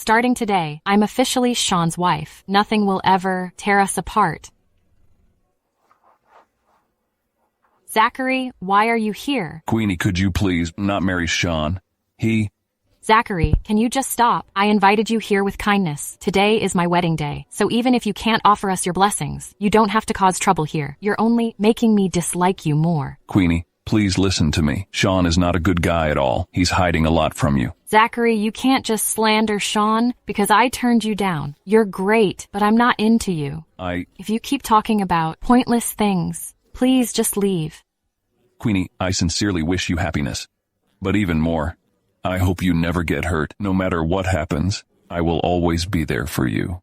Starting today, I'm officially Sean's wife. Nothing will ever tear us apart. Zachary, why are you here? Queenie, could you please not marry Sean? Zachary, can you just stop? I invited you here with kindness. Today is my wedding day, so even if you can't offer us your blessings, you don't have to cause trouble here. You're only making me dislike you more. Queenie, please listen to me. Sean is not a good guy at all. He's hiding a lot from you. Zachary, you can't just slander Sean because I turned you down. You're great, but I'm not into you. If you keep talking about pointless things, please just leave. Queenie, I sincerely wish you happiness. But even more, I hope you never get hurt. No matter what happens, I will always be there for you.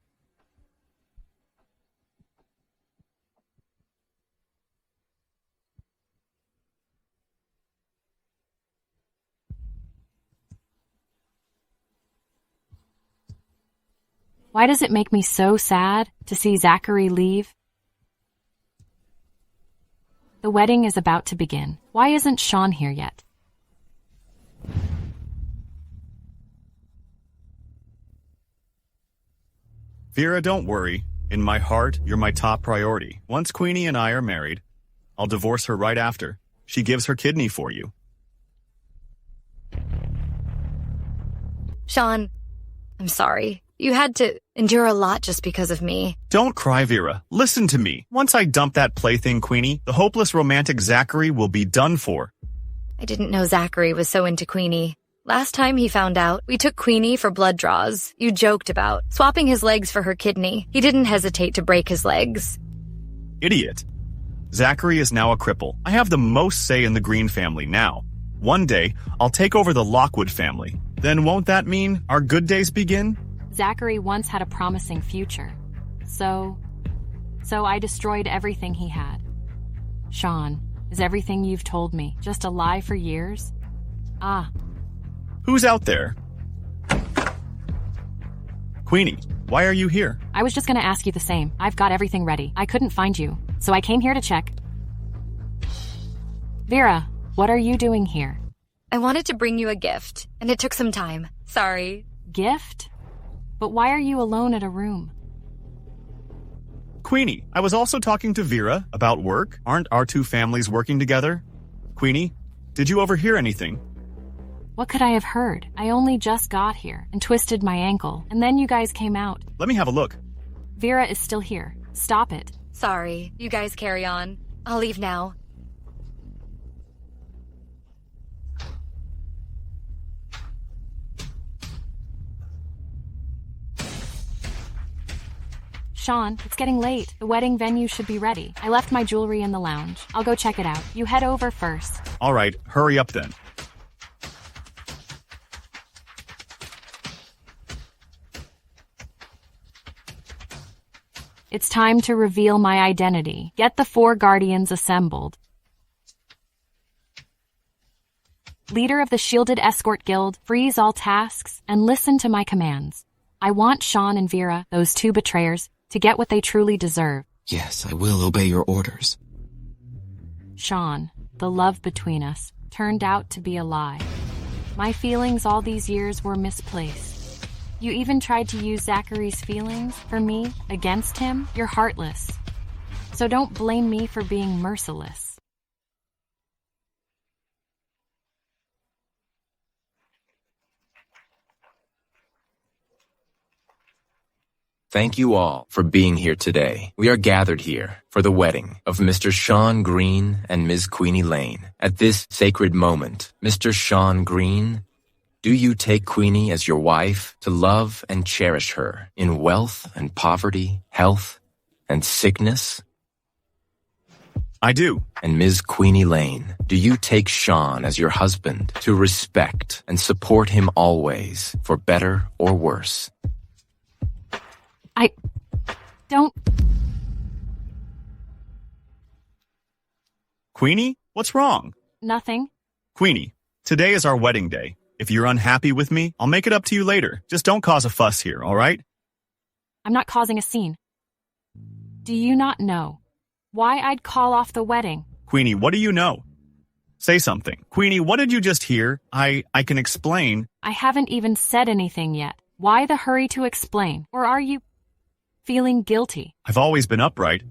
Why does it make me so sad to see Zachary leave? The wedding is about to begin. Why isn't Sean here yet? Vera, don't worry. In my heart, you're my top priority. Once Queenie and I are married, I'll divorce her right after. She gives her kidney for you. Sean, I'm sorry. You had to endure a lot just because of me. Don't cry, Vera. Listen to me. Once I dump that plaything, Queenie, the hopeless romantic Zachary will be done for. I didn't know Zachary was so into Queenie. Last time he found out, we took Queenie for blood draws. You joked about swapping his legs for her kidney. He didn't hesitate to break his legs. Idiot. Zachary is now a cripple. I have the most say in the Green family now. One day, I'll take over the Lockwood family. Then won't that mean our good days begin? Zachary once had a promising future. So I destroyed everything he had. Sean, is everything you've told me just a lie for years? Who's out there? Queenie, why are you here? I was just gonna ask you the same. I've got everything ready. I couldn't find you, so I came here to check. Vera, what are you doing here? I wanted to bring you a gift, and it took some time. Sorry. Gift? But why are you alone at a room? Queenie, I was also talking to Vera about work. Aren't our two families working together? Queenie, did you overhear anything? What could I have heard? I only just got here and twisted my ankle, and then you guys came out. Let me have a look. Vera is still here. Stop it. Sorry. You guys carry on. I'll leave now. Sean, it's getting late. The wedding venue should be ready. I left my jewelry in the lounge. I'll go check it out. You head over first. All right, hurry up then. It's time to reveal my identity. Get the 4 guardians assembled. Leader of the Shielded Escort Guild, freeze all tasks and listen to my commands. I want Sean and Vera, those 2 betrayers, to get what they truly deserve. Yes, I will obey your orders. Sean, the love between us turned out to be a lie. My feelings all these years were misplaced. You even tried to use Zachary's feelings for me against him. You're heartless. So don't blame me for being merciless. Thank you all for being here today. We are gathered here for the wedding of Mr. Sean Green and Ms. Queenie Lane. At this sacred moment, Mr. Sean Green, do you take Queenie as your wife to love and cherish her in wealth and poverty, health and sickness? I do. And Ms. Queenie Lane, do you take Sean as your husband to respect and support him always, for better or worse? I don't... Queenie, what's wrong? Nothing. Queenie, today is our wedding day. If you're unhappy with me, I'll make it up to you later. Just don't cause a fuss here, all right? I'm not causing a scene. Do you not know why I'd call off the wedding? Queenie, what do you know? Say something. Queenie, what did you just hear? I can explain. I haven't even said anything yet. Why the hurry to explain? Or are you feeling guilty? I've always been upright.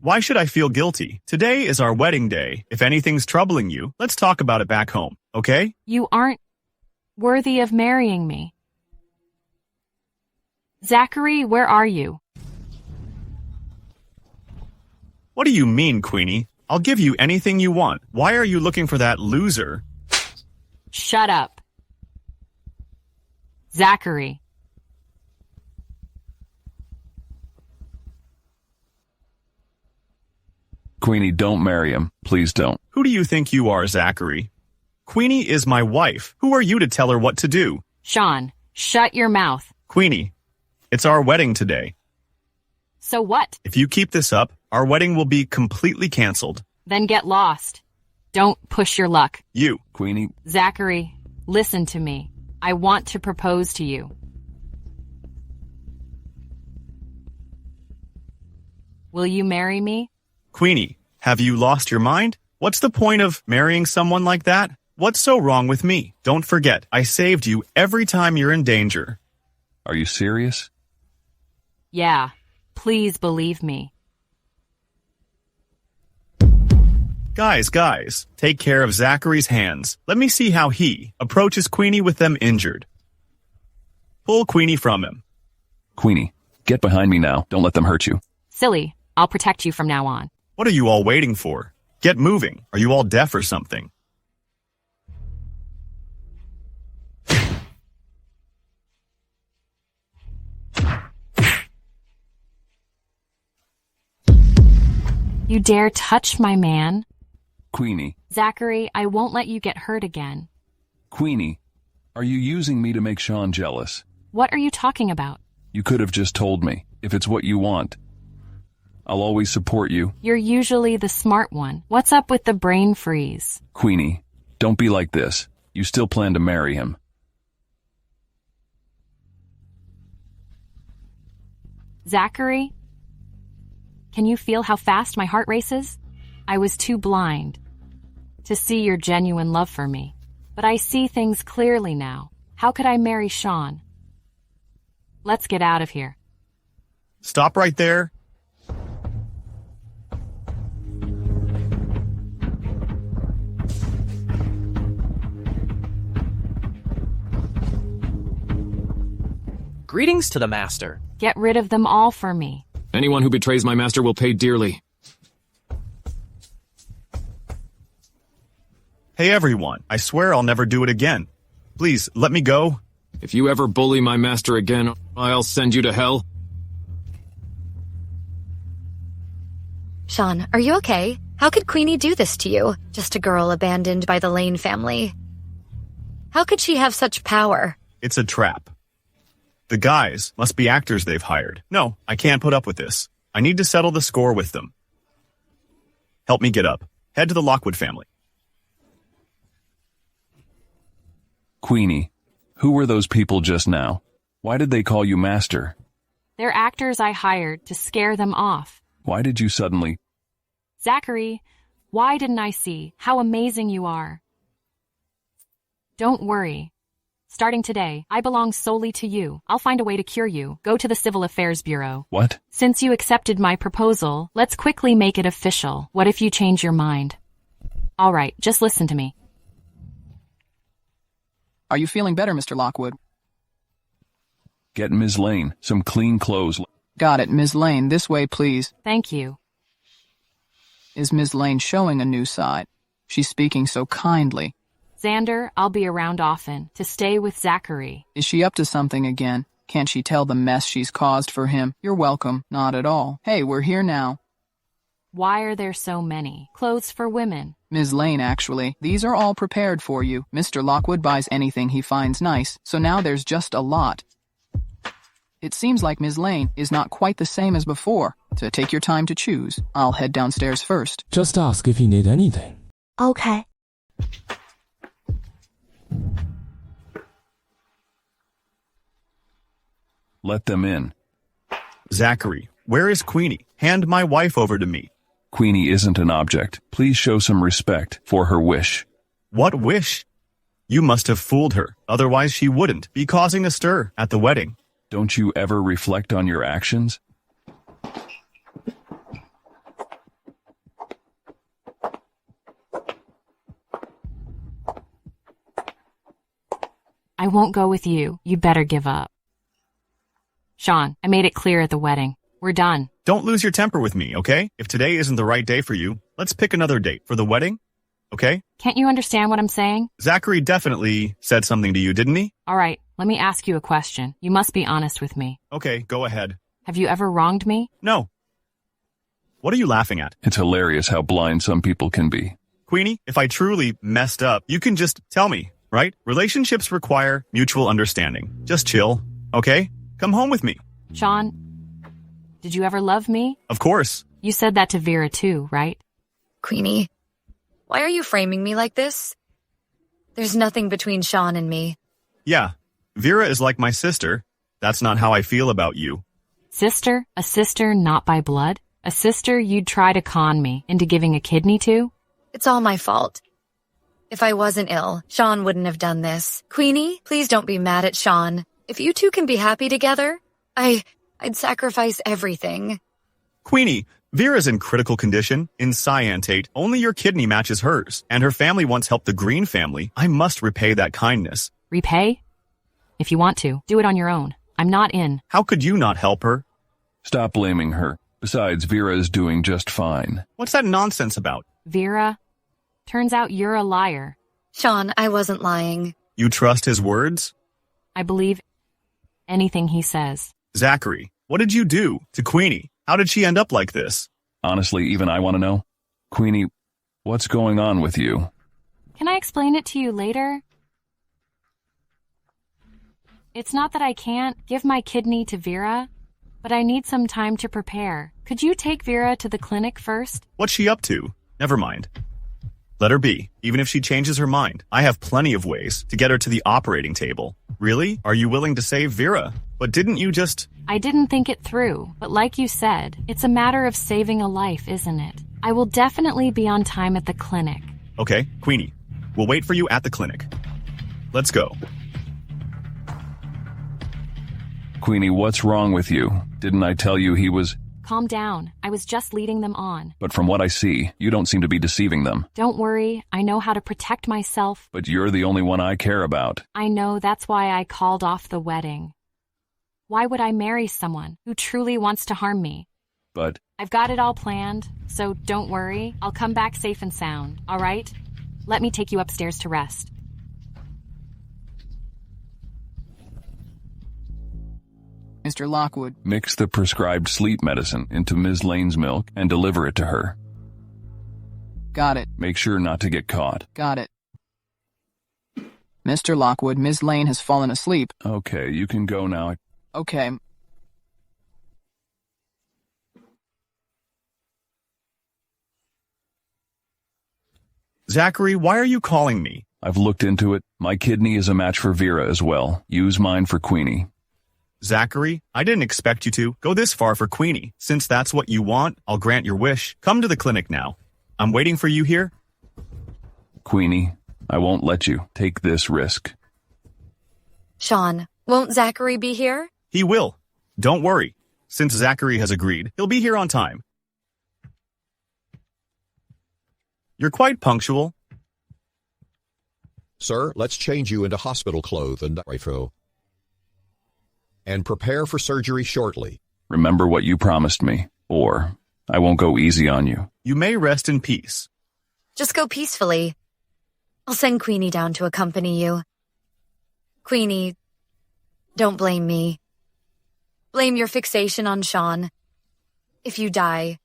Why should I feel guilty? Today is our wedding day. If anything's troubling you, let's talk about it back home, okay? You aren't worthy of marrying me. Zachary, where are you? What do you mean, Queenie? I'll give you anything you want. Why are you looking for that loser? Shut up. Zachary. Queenie, don't marry him. Please don't. Who do you think you are, Zachary? Queenie is my wife. Who are you to tell her what to do? Sean, shut your mouth. Queenie, it's our wedding today. So what? If you keep this up, our wedding will be completely canceled. Then get lost. Don't push your luck. You. Queenie, Zachary, listen to me. I want to propose to you. Will you marry me? Queenie, have you lost your mind? What's the point of marrying someone like that? What's so wrong with me? Don't forget, I saved you every time you're in danger. are you serious? Yeah, please believe me. Guys, take care of Zachary's hands. Let me see how he approaches Queenie with them injured. Pull Queenie from him. Queenie, get behind me now. Don't let them hurt you. Silly, I'll protect you from now on. What are you all waiting for? Get moving. Are you all deaf or something? You dare touch my man? Queenie, Zachary, I won't let you get hurt again. Queenie, are you using me to make Sean jealous? What are you talking about? You could have just told me, if it's what you want. I'll always support you. You're usually the smart one. What's up with the brain freeze? Queenie, don't be like this. You still plan to marry him. Zachary? Can you feel how fast my heart races? I was too blind to see your genuine love for me. But I see things clearly now. How could I marry Sean? Let's get out of here. Stop right there. Greetings to the master. Get rid of them all for me. Anyone who betrays my master will pay dearly. Hey everyone, I swear I'll never do it again. Please, let me go. If you ever bully my master again, I'll send you to hell. Sean, are you okay? How could Queenie do this to you? Just a girl abandoned by the Lane family. How could she have such power? It's a trap. The guys must be actors they've hired. No, I can't put up with this. I need to settle the score with them. Help me get up. Head to the Lockwood family. Queenie, who were those people just now? Why did they call you master? They're actors I hired to scare them off. Why did you suddenly... Zachary, why didn't I see how amazing you are? Don't worry. Starting today, I belong solely to you. I'll find a way to cure you. Go to the Civil Affairs Bureau. What? Since you accepted my proposal, let's quickly make it official. What if you change your mind? All right, just listen to me. Are you feeling better, Mr. Lockwood? Get Ms. Lane some clean clothes. Got it, Ms. Lane. This way, please. Thank you. Is Ms. Lane showing a new side? She's speaking so kindly. Xander, I'll be around often to stay with Zachary. Is she up to something again? Can't she tell the mess she's caused for him? You're welcome. Not at all. Hey, we're here now. Why are there so many? Clothes for women. Ms. Lane, actually. These are all prepared for you. Mr. Lockwood buys anything he finds nice, so now there's just a lot. It seems like Ms. Lane is not quite the same as before. So take your time to choose. I'll head downstairs first. Just ask if you need anything. Okay. Let them in. Zachary, where is Queenie? Hand my wife over to me. Queenie isn't an object. Please show some respect for her wish. What wish? You must have fooled her, otherwise she wouldn't be causing a stir at the wedding. Don't you ever reflect on your actions? I won't go with you. You better give up. Sean, I made it clear at the wedding. We're done. Don't lose your temper with me, okay? If today isn't the right day for you, let's pick another date for the wedding, okay? Can't you understand what I'm saying? Zachary definitely said something to you, didn't he? All right, let me ask you a question. You must be honest with me. Okay, go ahead. Have you ever wronged me? No. What are you laughing at? It's hilarious how blind some people can be. Queenie, if I truly messed up, you can just tell me, right? Relationships require mutual understanding. Just chill, okay? Come home with me. Sean, did you ever love me? Of course. You said that to Vera too, right? Queenie, why are you framing me like this? There's nothing between Sean and me. Yeah, Vera is like my sister. That's not how I feel about you. Sister? A sister not by blood? A sister you'd try to con me into giving a kidney to? It's all my fault. If I wasn't ill, Sean wouldn't have done this. Queenie, please don't be mad at Sean. If you two can be happy together, I'd sacrifice everything. Queenie, Vera's in critical condition, in cyantate. Only your kidney matches hers, and her family once helped the Green family. I must repay that kindness. Repay? If you want to, do it on your own. I'm not in. How could you not help her? Stop blaming her. Besides, Vera is doing just fine. What's that nonsense about? Vera, turns out you're a liar. Sean, I wasn't lying. You trust his words? I believe anything he says. Zachary, what did you do to Queenie? How did she end up like this? Honestly, even I want to know. Queenie, what's going on with you? Can I explain it to you later? It's not that I can't give my kidney to Vera, but I need some time to prepare. Could you take Vera to the clinic first? What's she up to? Never mind. Let her be, even if she changes her mind. I have plenty of ways to get her to the operating table. Really? Are you willing to save Vera? But didn't you just... I didn't think it through, but like you said, it's a matter of saving a life, isn't it? I will definitely be on time at the clinic. Okay, Queenie, we'll wait for you at the clinic. Let's go. Queenie, what's wrong with you? Didn't I tell you he was... Calm down. I was just leading them on. But from what I see, you don't seem to be deceiving them. Don't worry. I know how to protect myself. But you're the only one I care about. I know, that's why I called off the wedding. Why would I marry someone who truly wants to harm me? But... I've got it all planned, so don't worry. I'll come back safe and sound, all right? Let me take you upstairs to rest. Mr. Lockwood. Mix the prescribed sleep medicine into Ms. Lane's milk and deliver it to her. Got it. Make sure not to get caught. Got it. Mr. Lockwood, Ms. Lane has fallen asleep. Okay, you can go now. Okay. Zachary, why are you calling me? I've looked into it. My kidney is a match for Vera as well. Use mine for Queenie. Zachary, I didn't expect you to go this far for Queenie. Since that's what you want, I'll grant your wish. Come to the clinic now. I'm waiting for you here. Queenie, I won't let you take this risk. Sean, won't Zachary be here? He will. Don't worry. Since Zachary has agreed, he'll be here on time. You're quite punctual. Sir, let's change you into hospital clothes and prepare for surgery shortly. Remember what you promised me, or I won't go easy on you. You may rest in peace. Just go peacefully. I'll send Queenie down to accompany you. Queenie, don't blame me. Blame your fixation on Sean. If you die,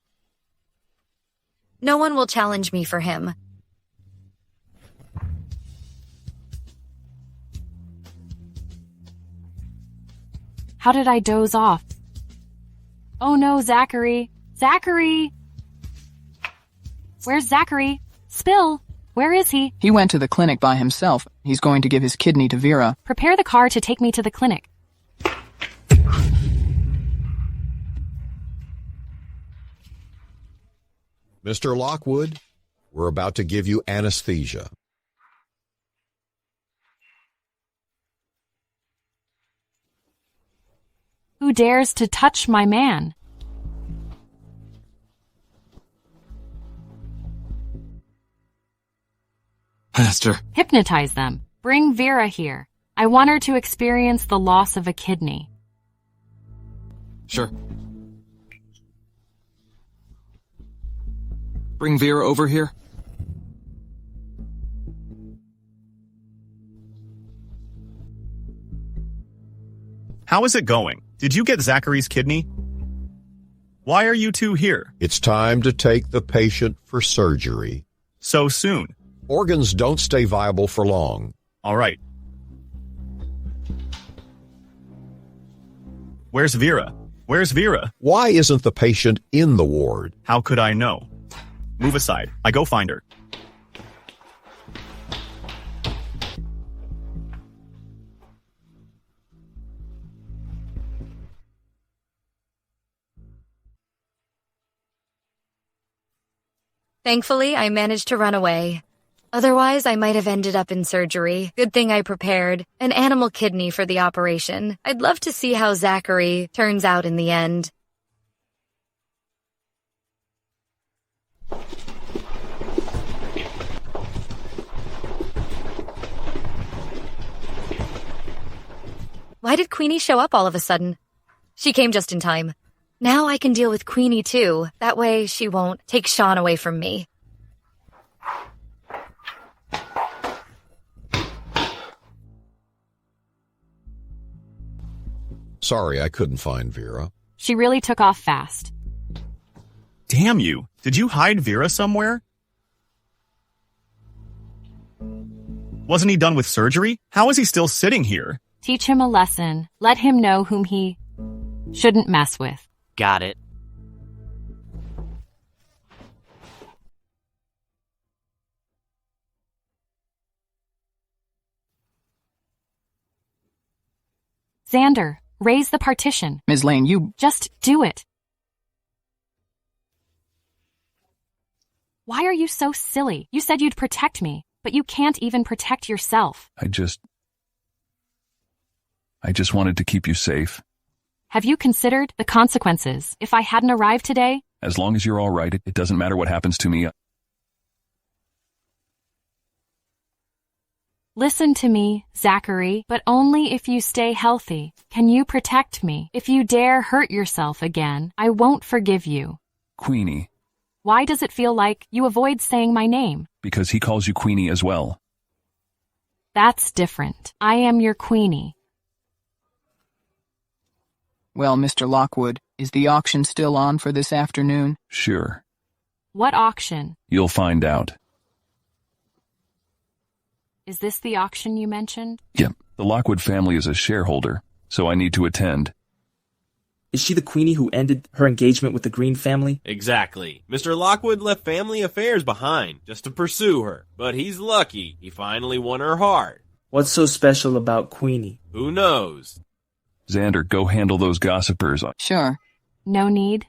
no one will challenge me for him. How did I doze off? Oh no, Zachary! Zachary! Where's Zachary? Spill! Where is he? He went to the clinic by himself. He's going to give his kidney to Vera. Prepare the car to take me to the clinic. Mr. Lockwood, we're about to give you anesthesia. Who dares to touch my man? Master. Hypnotize them. Bring Vera here. I want her to experience the loss of a kidney. Sure. Bring Vera over here. How is it going? Did you get Zachary's kidney? Why are you two here? It's time to take the patient for surgery. So soon. Organs don't stay viable for long. All right. Where's Vera? Where's Vera? Why isn't the patient in the ward? How could I know? Move aside. I go find her. Thankfully, I managed to run away. Otherwise, I might have ended up in surgery. Good thing I prepared an animal kidney for the operation. I'd love to see how Zachary turns out in the end. Why did Queenie show up all of a sudden? She came just in time. Now I can deal with Queenie too. That way she won't take Sean away from me. Sorry, I couldn't find Vera. She really took off fast. Damn you. Did you hide Vera somewhere? Wasn't he done with surgery? How is he still sitting here? Teach him a lesson. Let him know whom he shouldn't mess with. Got it. Xander, raise the partition. Ms. Lane, you... Just do it. Why are you so silly? You said you'd protect me, but you can't even protect yourself. I just wanted to keep you safe. Have you considered the consequences if I hadn't arrived today? As long as you're all right, it doesn't matter what happens to me. Listen to me, Zachary, but only if you stay healthy. Can you protect me? If you dare hurt yourself again, I won't forgive you. Queenie. Why does it feel like you avoid saying my name? Because he calls you Queenie as well. That's different. I am your Queenie. Well, Mr. Lockwood, is the auction still on for this afternoon? Sure. What auction? You'll find out. Is this the auction you mentioned? Yep. The Lockwood family is a shareholder, so I need to attend. Is she the Queenie who ended her engagement with the Green family? Exactly. Mr. Lockwood left family affairs behind just to pursue her, but he's lucky he finally won her heart. What's so special about Queenie? Who knows? Xander, go handle those gossipers. Sure. No need.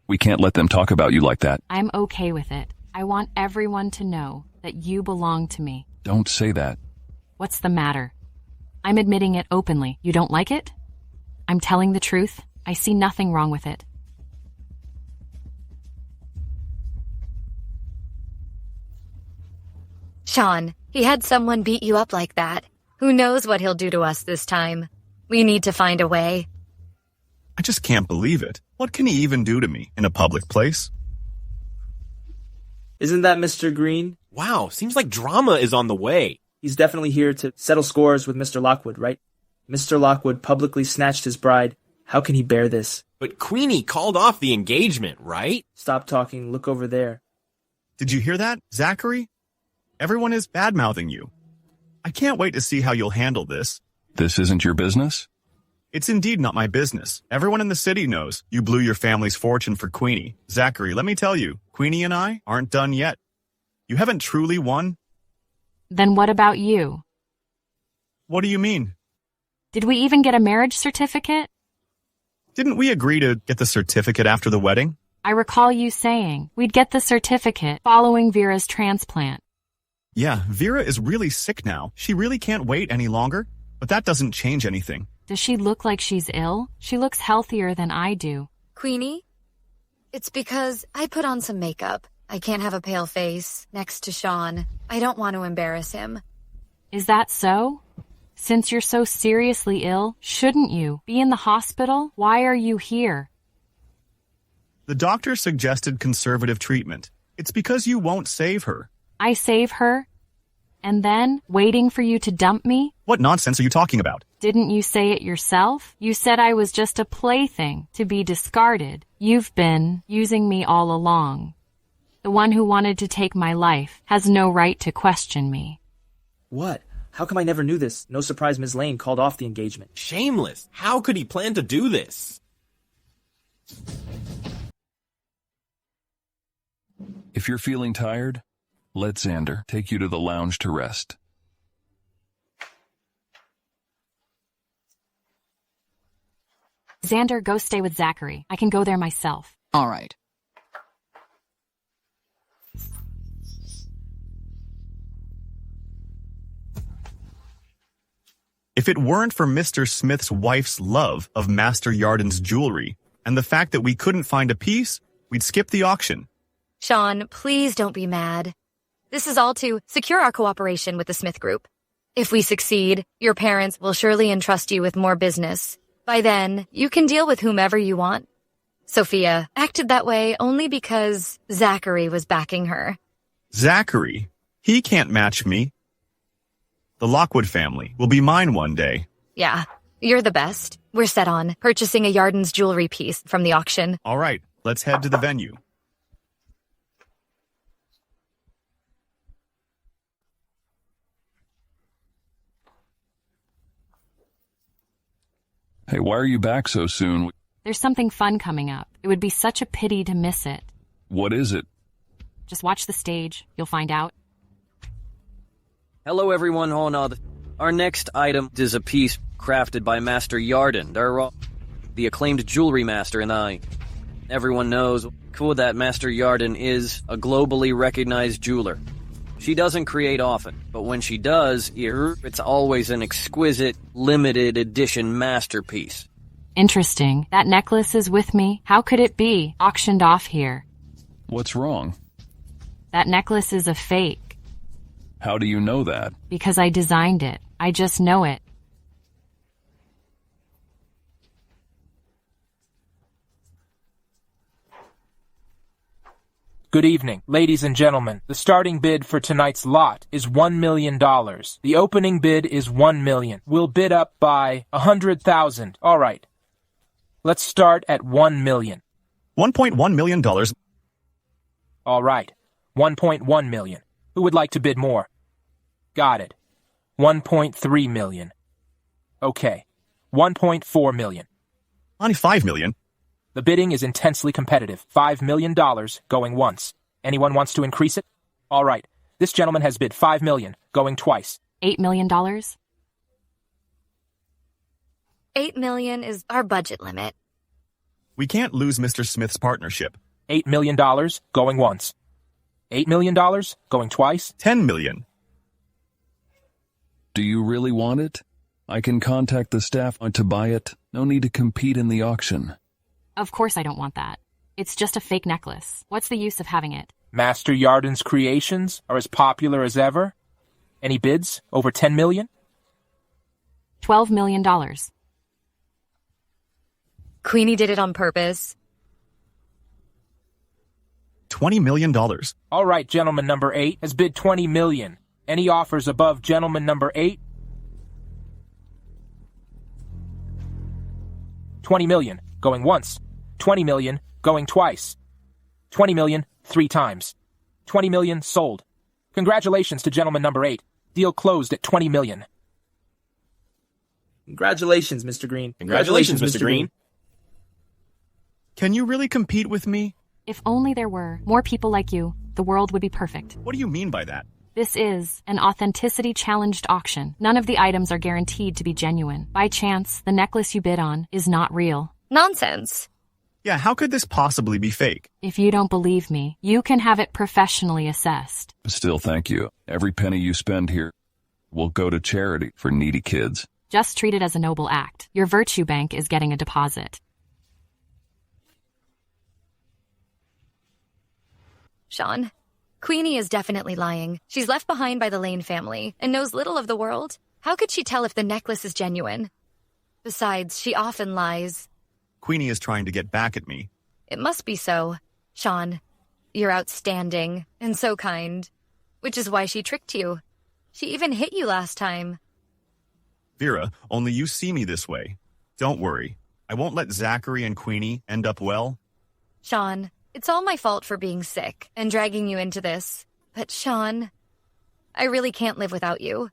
We can't let them talk about you like that. I'm okay with it. I want everyone to know that you belong to me. Don't say that. What's the matter? I'm admitting it openly. You don't like it? I'm telling the truth. I see nothing wrong with it. Sean, he had someone beat you up like that. Who knows what he'll do to us this time? We need to find a way. I just can't believe it. What can he even do to me in a public place? Isn't that Mr. Green? Wow, seems like drama is on the way. He's definitely here to settle scores with Mr. Lockwood, right? Mr. Lockwood publicly snatched his bride. How can he bear this? But Queenie called off the engagement, right? Stop talking. Look over there. Did you hear that, Zachary? Everyone is bad-mouthing you. I can't wait to see how you'll handle this. This isn't your business? It's indeed not my business. Everyone in the city knows you blew your family's fortune for Queenie. Zachary, let me tell you, Queenie and I aren't done yet. You haven't truly won. Then what about you? What do you mean? Did we even get a marriage certificate? Didn't we agree to get the certificate after the wedding? I recall you saying we'd get the certificate following Vera's transplant. Yeah, Vera is really sick now. She really can't wait any longer. But that doesn't change anything. Does she look like she's ill? She looks healthier than I do. Queenie? It's because I put on some makeup. I can't have a pale face next to Sean. I don't want to embarrass him. Is that so? Since you're so seriously ill, shouldn't you be in the hospital? Why are you here? The doctor suggested conservative treatment. It's because you won't save her. I save her? And then, waiting for you to dump me? What nonsense are you talking about? Didn't you say it yourself? You said I was just a plaything, to be discarded. You've been using me all along. The one who wanted to take my life has no right to question me. What? How come I never knew this? No surprise Ms. Lane called off the engagement. Shameless. How could he plan to do this? If you're feeling tired, let Xander take you to the lounge to rest. Xander, go stay with Zachary. I can go there myself. All right. If it weren't for Mr. Smith's wife's love of Master Yarden's jewelry and the fact that we couldn't find a piece, we'd skip the auction. Sean, please don't be mad. This is all to secure our cooperation with the Smith Group. If we succeed, your parents will surely entrust you with more business. By then, you can deal with whomever you want. Sophia acted that way only because Zachary was backing her. Zachary? He can't match me. The Lockwood family will be mine one day. Yeah, you're the best. We're set on purchasing a Yarden's jewelry piece from the auction. All right, let's head to the venue. Hey, why are you back so soon? There's something fun coming up. It would be such a pity to miss it. What is it? Just watch the stage. You'll find out. Hello everyone, our next item is a piece crafted by Master Yarden, the acclaimed jewelry master, and I. Everyone knows cool that Master Yarden is a globally recognized jeweler. She doesn't create often, but when she does, it's always an exquisite, limited edition masterpiece. Interesting. That necklace is with me. How could it be auctioned off here? What's wrong? That necklace is a fake. How do you know that? Because I designed it. I just know it. Good evening, ladies and gentlemen. The starting bid for tonight's lot is $1 million. The opening bid is $1 million. We'll bid up by 100,000. All right. Let's start at $1 million. $1.1 million. All right. $1.1 million. Who would like to bid more? Got it. $1.3 million. Okay. $1.4 million. Only $5 million. The bidding is intensely competitive. $5 million going once. Anyone wants to increase it? All right. This gentleman has bid $5 million going twice. $8 million? $8 million is our budget limit. We can't lose Mr. Smith's partnership. $8 million going once. $8 million going twice. $10 million. Do you really want it? I can contact the staff to buy it. No need to compete in the auction. Of course I don't want that. It's just a fake necklace. What's the use of having it? Master Yarden's creations are as popular as ever. Any bids? Over $10 million? $12 million. Queenie did it on purpose. $20 million. All right, gentleman number 8 has bid $20 million. Any offers above gentleman number 8? $20 million, going once. $20 million, going twice. $20 million, 3 times. $20 million, sold. Congratulations to gentleman number 8. Deal closed at $20 million. Congratulations, Mr. Green. Congratulations, Mr. Green. Can you really compete with me? If only there were more people like you, the world would be perfect. What do you mean by that? This is an authenticity-challenged auction. None of the items are guaranteed to be genuine. By chance, the necklace you bid on is not real. Nonsense. Yeah, how could this possibly be fake? If you don't believe me, you can have it professionally assessed. Still, thank you. Every penny you spend here will go to charity for needy kids. Just treat it as a noble act. Your virtue bank is getting a deposit. Sean, Queenie is definitely lying. She's left behind by the Lane family and knows little of the world. How could she tell if the necklace is genuine? Besides, she often lies. Queenie is trying to get back at me. It must be so. Sean, you're outstanding and so kind, which is why she tricked you. She even hit you last time. Vera, only you see me this way. Don't worry. I won't let Zachary and Queenie end up well. Sean, it's all my fault for being sick and dragging you into this. But Sean, I really can't live without you.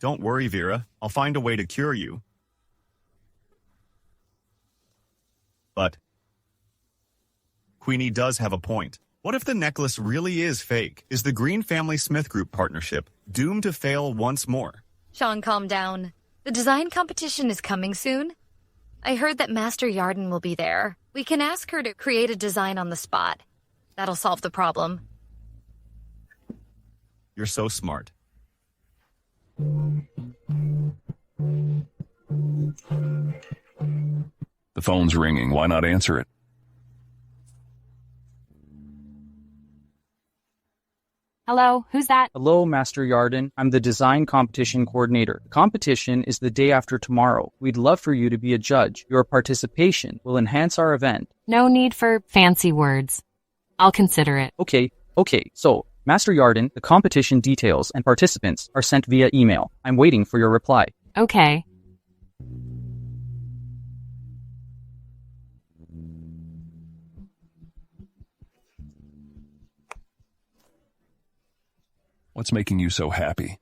Don't worry, Vera. I'll find a way to cure you. But Queenie does have a point. What if the necklace really is fake? Is the Green Family Smith Group partnership doomed to fail once more? Sean, calm down. The design competition is coming soon. I heard that Master Yarden will be there. We can ask her to create a design on the spot. That'll solve the problem. You're so smart. The phone's ringing. Why not answer it? Hello, who's that? Hello, Master Yarden. I'm the design competition coordinator. The competition is the day after tomorrow. We'd love for you to be a judge. Your participation will enhance our event. No need for fancy words. I'll consider it. Okay. So, Master Yarden, the competition details and participants are sent via email. I'm waiting for your reply. Okay. What's making you so happy?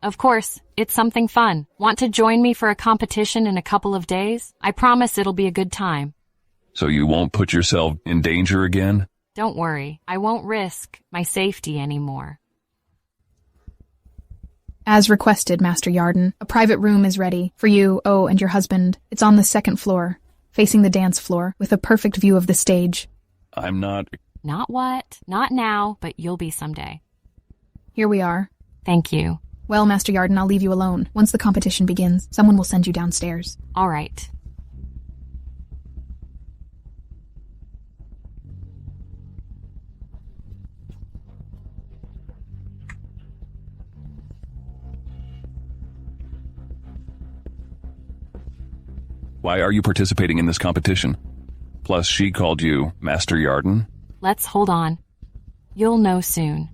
Of course, it's something fun. Want to join me for a competition in a couple of days? I promise it'll be a good time. So you won't put yourself in danger again? Don't worry, I won't risk my safety anymore. As requested, Master Yarden, a private room is ready for you, and your husband. It's on the second floor, facing the dance floor, with a perfect view of the stage. I'm not... Not what? Not now, but you'll be someday. Here we are. Thank you. Well, Master Yarden, I'll leave you alone. Once the competition begins, someone will send you downstairs. All right. Why are you participating in this competition? Plus, she called you Master Yarden? Let's hold on. You'll know soon.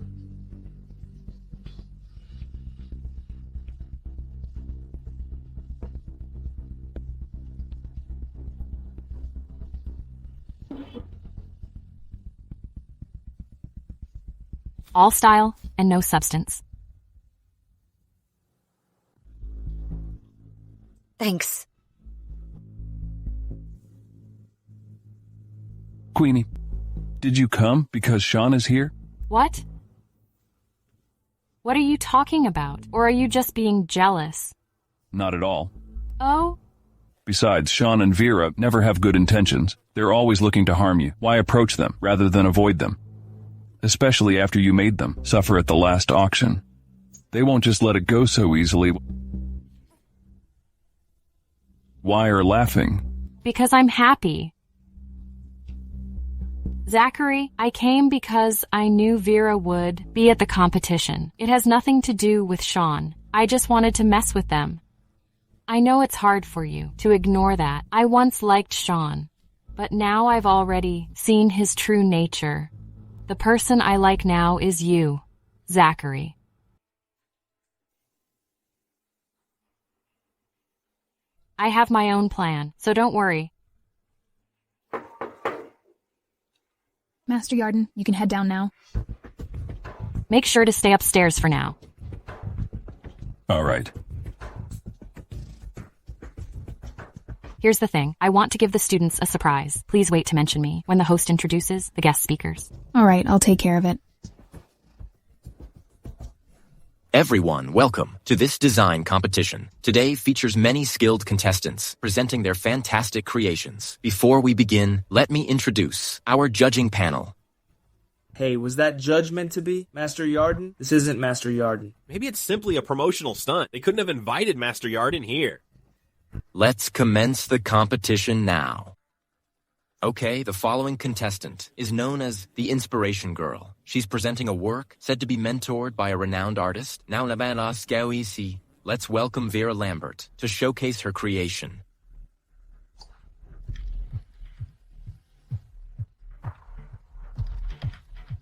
All style and no substance. Thanks. Queenie, did you come because Sean is here? What? What are you talking about? Or are you just being jealous? Not at all. Oh? Besides, Sean and Vera never have good intentions. They're always looking to harm you. Why approach them rather than avoid them? Especially after you made them suffer at the last auction. They won't just let it go so easily. Why are laughing? Because I'm happy. Zachary, I came because I knew Vera would be at the competition. It has nothing to do with Sean. I just wanted to mess with them. I know it's hard for you to ignore that. I once liked Sean, but now I've already seen his true nature. The person I like now is you, Zachary. I have my own plan, so don't worry. Master Yarden, you can head down now. Make sure to stay upstairs for now. All right. Here's the thing. I want to give the students a surprise. Please wait to mention me when the host introduces the guest speakers. All right, I'll take care of it. Everyone, welcome to this design competition. Today features many skilled contestants presenting their fantastic creations. Before we begin, let me introduce our judging panel. Hey, was that judge meant to be Master Yarden? This isn't Master Yarden. Maybe it's simply a promotional stunt. They couldn't have invited Master Yarden here. Let's commence the competition now. Okay, the following contestant is known as the Inspiration Girl. She's presenting a work said to be mentored by a renowned artist. Now, let's welcome Vera Lambert to showcase her creation.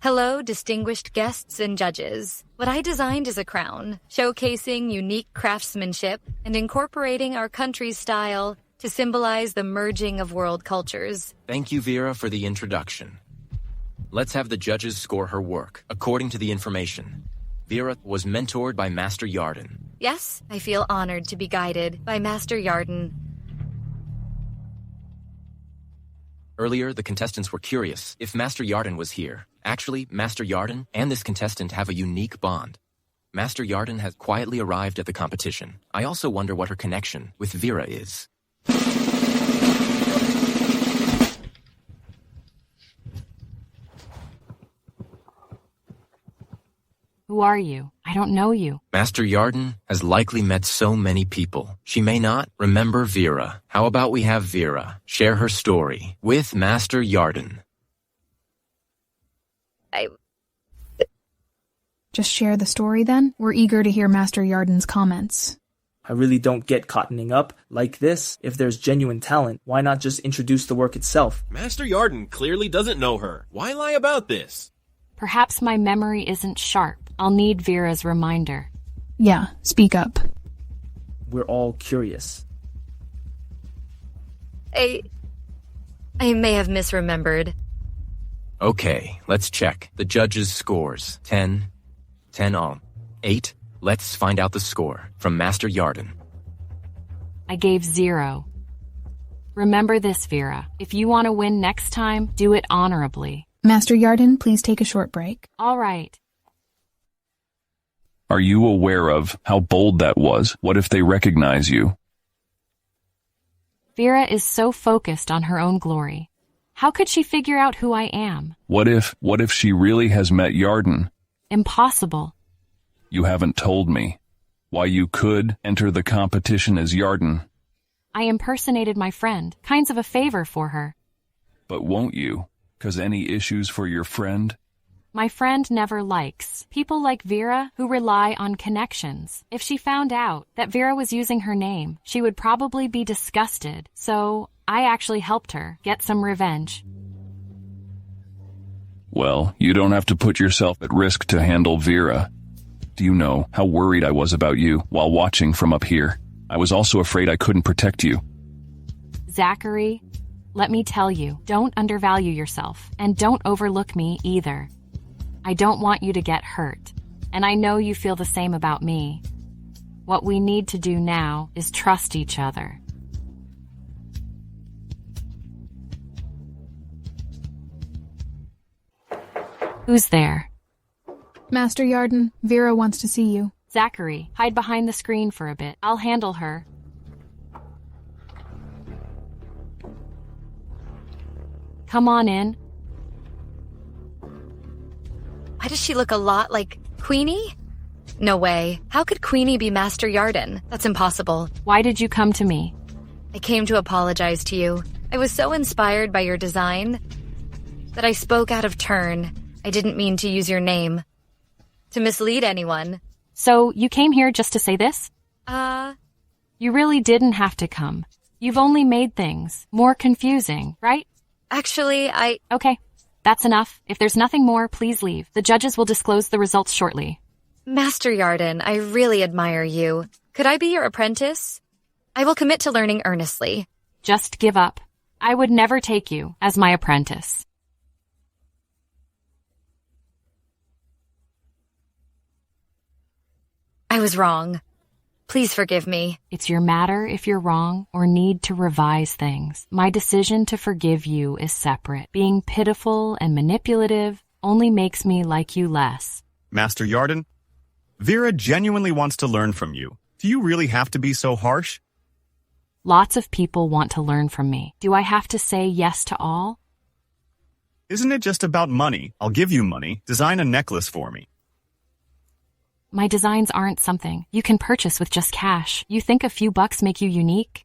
Hello, distinguished guests and judges. What I designed is a crown, showcasing unique craftsmanship and incorporating our country's style to symbolize the merging of world cultures. Thank you, Vera, for the introduction. Let's have the judges score her work. According to the information, Vera was mentored by Master Yarden. Yes, I feel honored to be guided by Master Yarden. Earlier, the contestants were curious if Master Yarden was here. Actually, Master Yarden and this contestant have a unique bond. Master Yarden has quietly arrived at the competition. I also wonder what her connection with Vera is. Who are you? I don't know you. Master Yarden has likely met so many people. She may not remember Vera. How about we have Vera share her story with Master Yarden? Just share the story then? We're eager to hear Master Yarden's comments. I really don't get cottoning up like this. If there's genuine talent, why not just introduce the work itself? Master Yarden clearly doesn't know her. Why lie about this? Perhaps my memory isn't sharp. I'll need Vera's reminder. Yeah, speak up. We're all curious. I may have misremembered. Okay, let's check. The judges' scores. 10 all. 8. Let's find out the score from Master Yarden. I gave 0. Remember this, Vera. If you want to win next time, do it honorably. Master Yarden, please take a short break. All right. Are you aware of how bold that was? What if they recognize you? Vera is so focused on her own glory. How could she figure out who I am? What if she really has met Yarden? Impossible. You haven't told me why you could enter the competition as Yarden. I impersonated my friend, kinds of a favor for her. But won't you? 'Cause any issues for your friend? My friend never likes people like Vera who rely on connections. If she found out that Vera was using her name, she would probably be disgusted. So I actually helped her get some revenge. Well, you don't have to put yourself at risk to handle Vera. Do you know how worried I was about you while watching from up here? I was also afraid I couldn't protect you. Zachary, let me tell you, don't undervalue yourself, and don't overlook me either. I don't want you to get hurt, and I know you feel the same about me. What we need to do now is trust each other. Who's there? Master Yarden, Vera wants to see you. Zachary, hide behind the screen for a bit. I'll handle her. Come on in. Why does she look a lot like Queenie? No way. How could Queenie be Master Yarden? That's impossible. Why did you come to me? I came to apologize to you. I was so inspired by your design that I spoke out of turn. I didn't mean to use your name to mislead anyone. So you came here just to say this? You really didn't have to come. You've only made things more confusing, right? Actually, Okay, that's enough. If there's nothing more, please leave. The judges will disclose the results shortly. Master Yarden, I really admire you. Could I be your apprentice? I will commit to learning earnestly. Just give up. I would never take you as my apprentice. I was wrong. Please forgive me. It's your matter if you're wrong or need to revise things. My decision to forgive you is separate. Being pitiful and manipulative only makes me like you less. Master Yarden, Vera genuinely wants to learn from you. Do you really have to be so harsh? Lots of people want to learn from me. Do I have to say yes to all? Isn't it just about money? I'll give you money. Design a necklace for me. My designs aren't something you can purchase with just cash. You think a few bucks make you unique?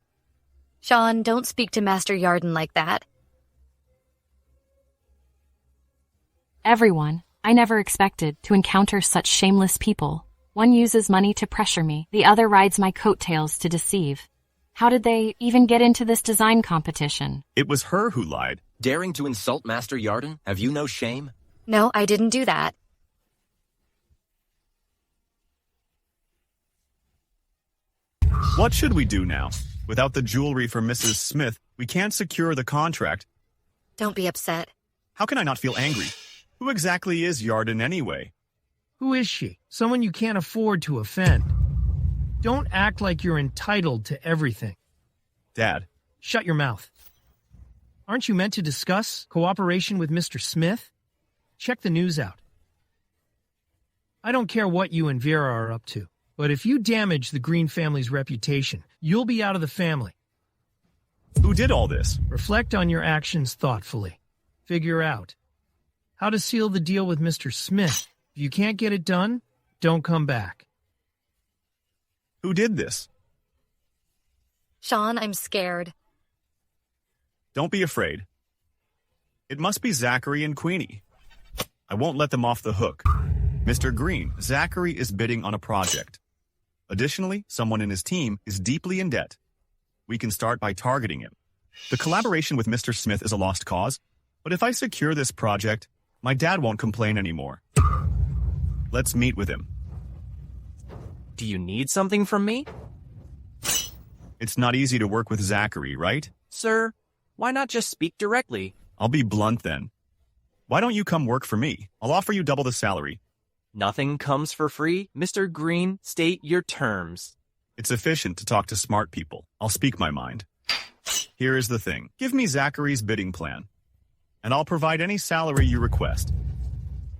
Sean, don't speak to Master Yarden like that. Everyone, I never expected to encounter such shameless people. One uses money to pressure me, the other rides my coattails to deceive. How did they even get into this design competition? It was her who lied. Daring to insult Master Yarden? Have you no shame? No, I didn't do that. What should we do now? Without the jewelry for Mrs. Smith, we can't secure the contract. Don't be upset. How can I not feel angry? Who exactly is Yarden anyway? Who is she? Someone you can't afford to offend. Don't act like you're entitled to everything. Dad. Shut your mouth. Aren't you meant to discuss cooperation with Mr. Smith? Check the news out. I don't care what you and Vera are up to, but if you damage the Green family's reputation, you'll be out of the family. Who did all this? Reflect on your actions thoughtfully. Figure out how to seal the deal with Mr. Smith. If you can't get it done, don't come back. Who did this? Sean, I'm scared. Don't be afraid. It must be Zachary and Queenie. I won't let them off the hook. Mr. Green, Zachary is bidding on a project. Additionally, someone in his team is deeply in debt. We can start by targeting him. The collaboration with Mr. Smith is a lost cause, but if I secure this project, my dad won't complain anymore. Let's meet with him. Do you need something from me? It's not easy to work with Zachary, right? Sir, why not just speak directly? I'll be blunt then. Why don't you come work for me? I'll offer you double the salary. Nothing comes for free. Mr. Green, state your terms. It's efficient to talk to smart people. I'll speak my mind. Here is the thing. Give me Zachary's bidding plan, and I'll provide any salary you request.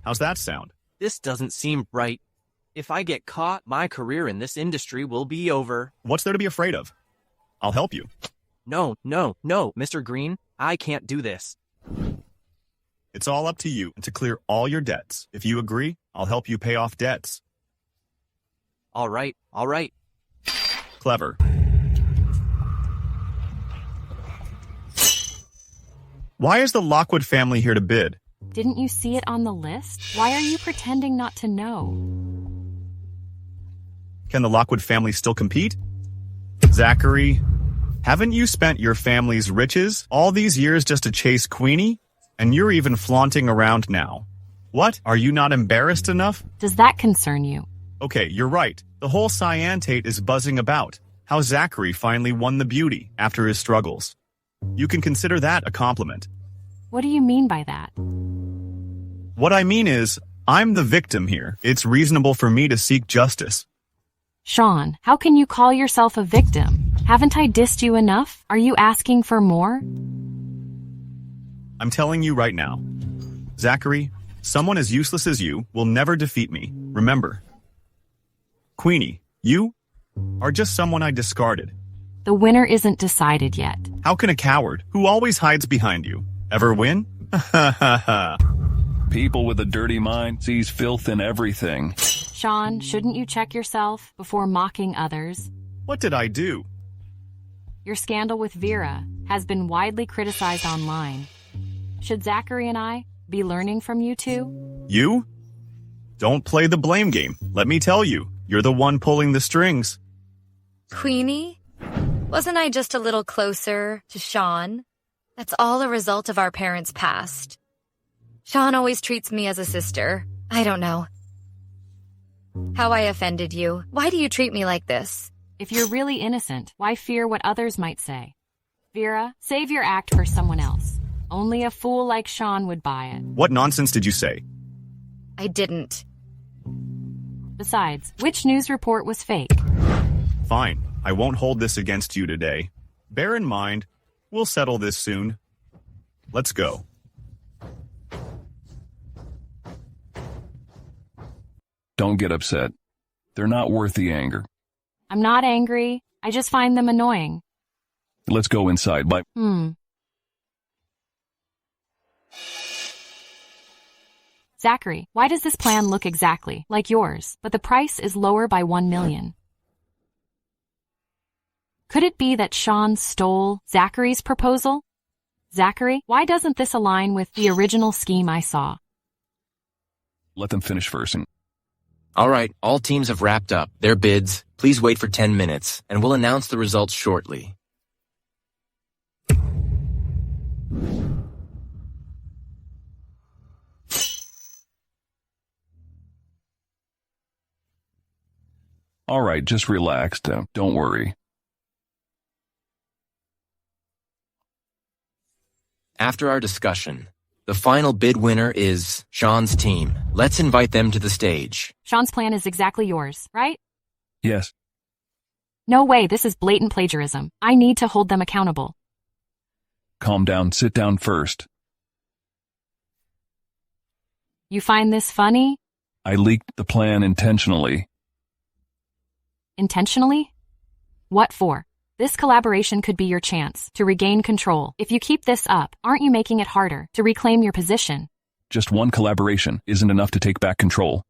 How's that sound? This doesn't seem right. If I get caught, my career in this industry will be over. What's there to be afraid of? I'll help you. No, Mr. Green, I can't do this. It's all up to you to clear all your debts. If you agree, I'll help you pay off debts. All right. Clever. Why is the Lockwood family here to bid? Didn't you see it on the list? Why are you pretending not to know? Can the Lockwood family still compete? Zachary, haven't you spent your family's riches all these years just to chase Queenie? And you're even flaunting around now. What? Are you not embarrassed enough? Does that concern you? Okay, you're right. The whole Cyantate is buzzing about. How Zachary finally won the beauty after his struggles. You can consider that a compliment. What do you mean by that? What I mean is, I'm the victim here. It's reasonable for me to seek justice. Sean, how can you call yourself a victim? Haven't I dissed you enough? Are you asking for more? I'm telling you right now. Zachary, someone as useless as you will never defeat me. Remember. Queenie, you are just someone I discarded. The winner isn't decided yet. How can a coward who always hides behind you ever win? People with a dirty mind sees filth in everything. Sean, shouldn't you check yourself before mocking others? What did I do? Your scandal with Vera has been widely criticized online. Should Zachary and I be learning from you two? You? Don't play the blame game. Let me tell you, you're the one pulling the strings. Queenie? Wasn't I just a little closer to Sean? That's all a result of our parents' past. Sean always treats me as a sister. I don't know how I offended you. Why do you treat me like this? If you're really innocent, why fear what others might say? Vera, save your act for someone else. Only a fool like Sean would buy it. What nonsense did you say? I didn't. Besides, which news report was fake? Fine. I won't hold this against you today. Bear in mind, we'll settle this soon. Let's go. Don't get upset. They're not worth the anger. I'm not angry. I just find them annoying. Let's go inside. Bye. Zachary, why does this plan look exactly like yours, but the price is lower by 1 million? Could it be that Sean stole Zachary's proposal? Zachary, why doesn't this align with the original scheme I saw? Let them finish first. All right, all teams have wrapped up their bids. Please wait for 10 minutes, and we'll announce the results shortly. All right, just relax. Don't worry. After our discussion, the final bid winner is Sean's team. Let's invite them to the stage. Sean's plan is exactly yours, right? Yes. No way, this is blatant plagiarism. I need to hold them accountable. Calm down, sit down first. You find this funny? I leaked the plan intentionally. Intentionally? What for? This collaboration could be your chance to regain control. If you keep this up, aren't you making it harder to reclaim your position? Just one collaboration isn't enough to take back control.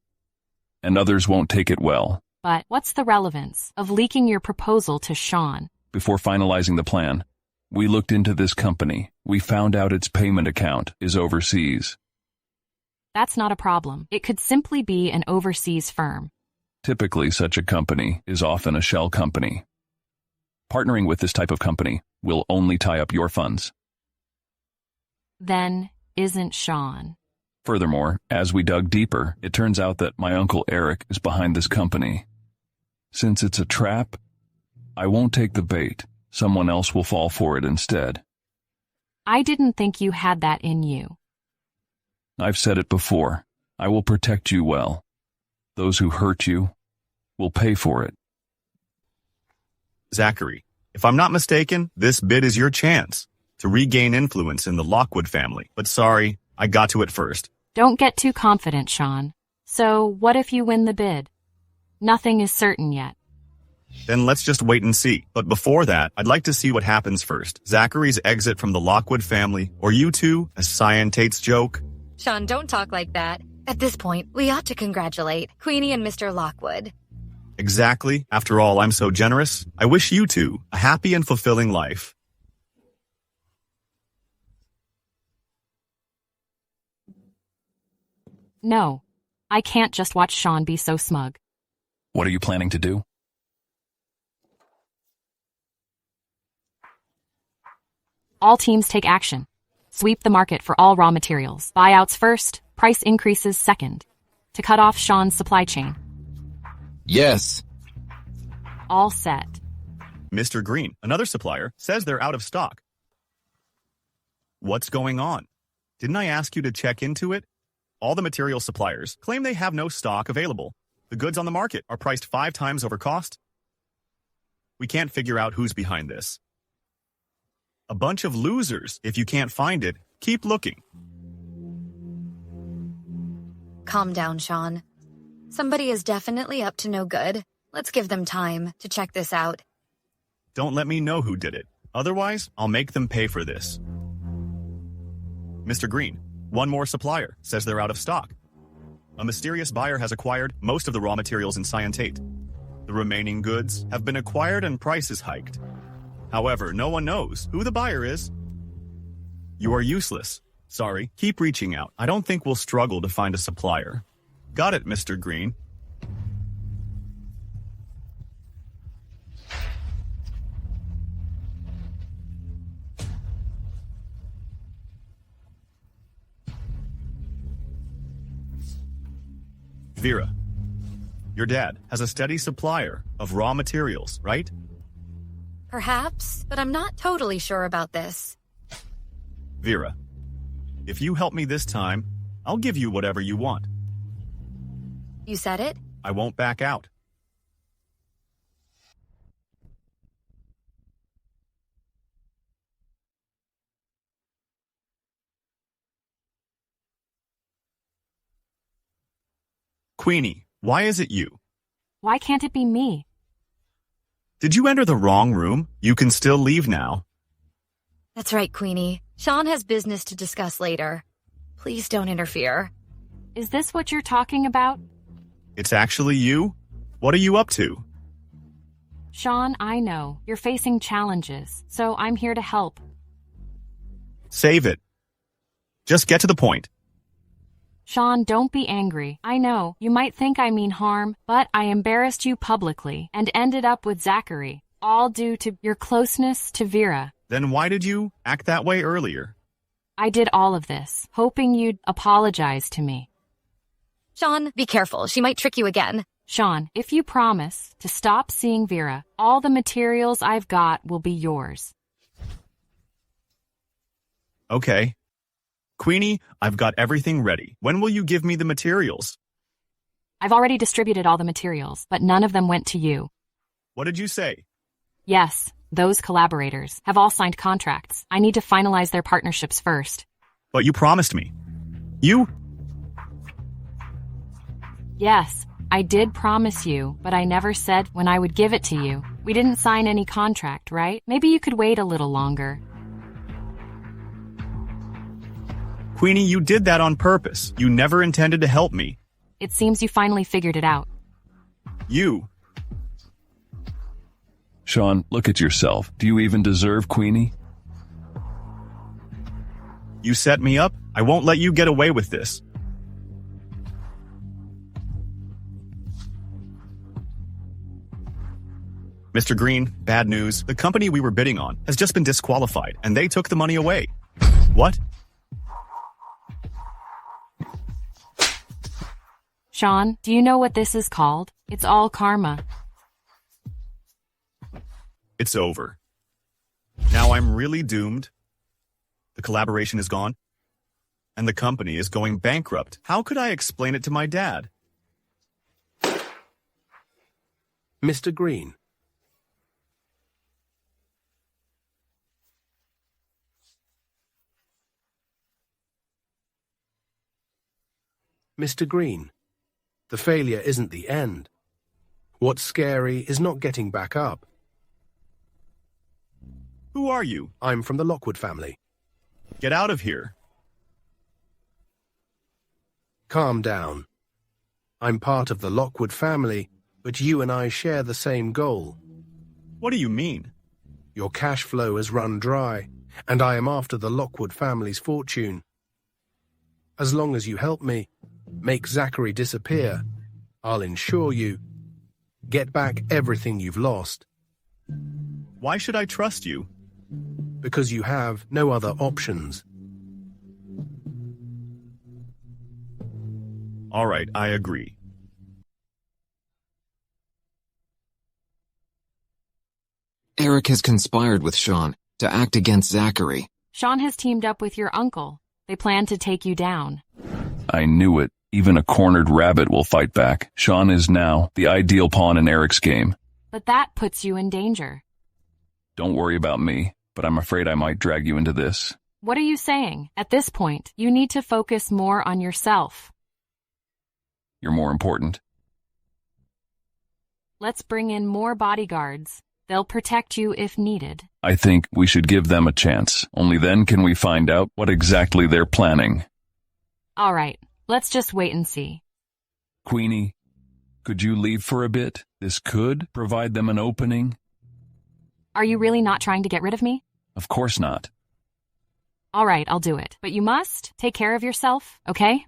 And others won't take it well. But what's the relevance of leaking your proposal to Sean? Before finalizing the plan, we looked into this company. We found out its payment account is overseas. That's not a problem. It could simply be an overseas firm. Typically, such a company is often a shell company. Partnering with this type of company will only tie up your funds. Then, isn't Sean? Furthermore, as we dug deeper, it turns out that my uncle Eric is behind this company. Since it's a trap, I won't take the bait. Someone else will fall for it instead. I didn't think you had that in you. I've said it before. I will protect you well. Those who hurt you will pay for it. Zachary, if I'm not mistaken, this bid is your chance to regain influence in the Lockwood family. But sorry, I got to it first. Don't get too confident, Sean. So, what if you win the bid? Nothing is certain yet. Then let's just wait and see. But before that, I'd like to see what happens first. Zachary's exit from the Lockwood family, or you two, a Scientate's joke? Sean, don't talk like that. At this point, we ought to congratulate Queenie and Mr. Lockwood. Exactly. After all, I'm so generous. I wish you two a happy and fulfilling life. No. I can't just watch Sean be so smug. What are you planning to do? All teams take action. Sweep the market for all raw materials. Buyouts first, price increases second. To cut off Sean's supply chain. Yes. All set. Mr. Green, another supplier, says they're out of stock. What's going on? Didn't I ask you to check into it? All the material suppliers claim they have no stock available. The goods on the market are priced 5 times over cost. We can't figure out who's behind this. A bunch of losers. If you can't find it, keep looking. Calm down, Sean. Somebody is definitely up to no good. Let's give them time to check this out. Don't let me know who did it. Otherwise, I'll make them pay for this. Mr. Green, one more supplier says they're out of stock. A mysterious buyer has acquired most of the raw materials in Scientate. The remaining goods have been acquired and prices hiked. However, no one knows who the buyer is. You are useless. Sorry, keep reaching out. I don't think we'll struggle to find a supplier. Got it, Mr. Green. Vera, your dad has a steady supplier of raw materials, right? Perhaps, but I'm not totally sure about this. Vera, if you help me this time, I'll give you whatever you want. You said it? I won't back out. Queenie, why is it you? Why can't it be me? Did you enter the wrong room? You can still leave now. That's right, Queenie. Sean has business to discuss later. Please don't interfere. Is this what you're talking about? It's actually you? What are you up to? Sean, I know. You're facing challenges, so I'm here to help. Save it. Just get to the point. Sean, don't be angry. I know, you might think I mean harm, but I embarrassed you publicly and ended up with Zachary, all due to your closeness to Vera. Then why did you act that way earlier? I did all of this, hoping you'd apologize to me. Sean, be careful. She might trick you again. Sean, if you promise to stop seeing Vera, all the materials I've got will be yours. Okay. Queenie, I've got everything ready. When will you give me the materials? I've already distributed all the materials, but none of them went to you. What did you say? Yes, those collaborators have all signed contracts. I need to finalize their partnerships first. But you promised me. You? Yes, I did promise you, but I never said when I would give it to you. We didn't sign any contract, right? Maybe you could wait a little longer. Queenie, you did that on purpose. You never intended to help me. It seems you finally figured it out. You. Sean, look at yourself. Do you even deserve Queenie? You set me up. I won't let you get away with this. Mr. Green, bad news. The company we were bidding on has just been disqualified, and they took the money away. What? Sean, do you know what this is called? It's all karma. It's over. Now I'm really doomed. The collaboration is gone, and the company is going bankrupt. How could I explain it to my dad? Mr. Green. Mr. Green, the failure isn't the end. What's scary is not getting back up. Who are you? I'm from the Lockwood family. Get out of here. Calm down. I'm part of the Lockwood family, but you and I share the same goal. What do you mean? Your cash flow has run dry, and I am after the Lockwood family's fortune. As long as you help me, make Zachary disappear, I'll ensure you get back everything you've lost. Why should I trust you? Because you have no other options. All right, I agree. Eric has conspired with Sean to act against Zachary. Sean has teamed up with your uncle. They plan to take you down. I knew it. Even a cornered rabbit will fight back. Sean is now the ideal pawn in Eric's game. But that puts you in danger. Don't worry about me, but I'm afraid I might drag you into this. What are you saying? At this point, you need to focus more on yourself. You're more important. Let's bring in more bodyguards. They'll protect you if needed. I think we should give them a chance. Only then can we find out what exactly they're planning. All right, let's just wait and see. Queenie, could you leave for a bit? This could provide them an opening. Are you really not trying to get rid of me? Of course not. All right, I'll do it. But you must take care of yourself, okay?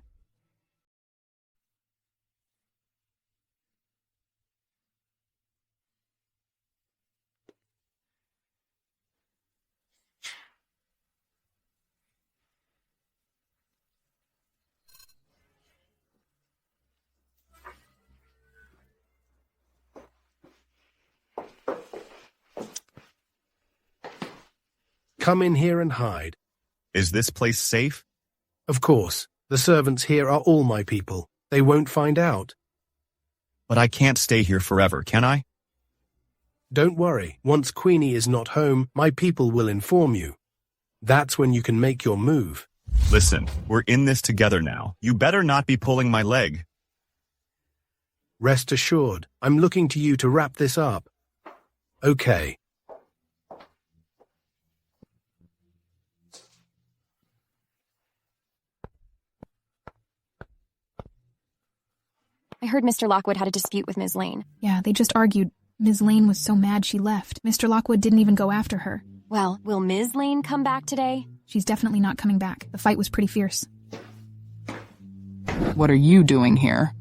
Come in here and hide. Is this place safe? Of course. The servants here are all my people. They won't find out. But I can't stay here forever, can I? Don't worry. Once Queenie is not home, my people will inform you. That's when you can make your move. Listen, we're in this together now. You better not be pulling my leg. Rest assured, I'm looking to you to wrap this up. Okay. I heard Mr. Lockwood had a dispute with Ms. Lane. Yeah, they just argued. Ms. Lane was so mad she left. Mr. Lockwood didn't even go after her. Well, will Ms. Lane come back today? She's definitely not coming back. The fight was pretty fierce. What are you doing here?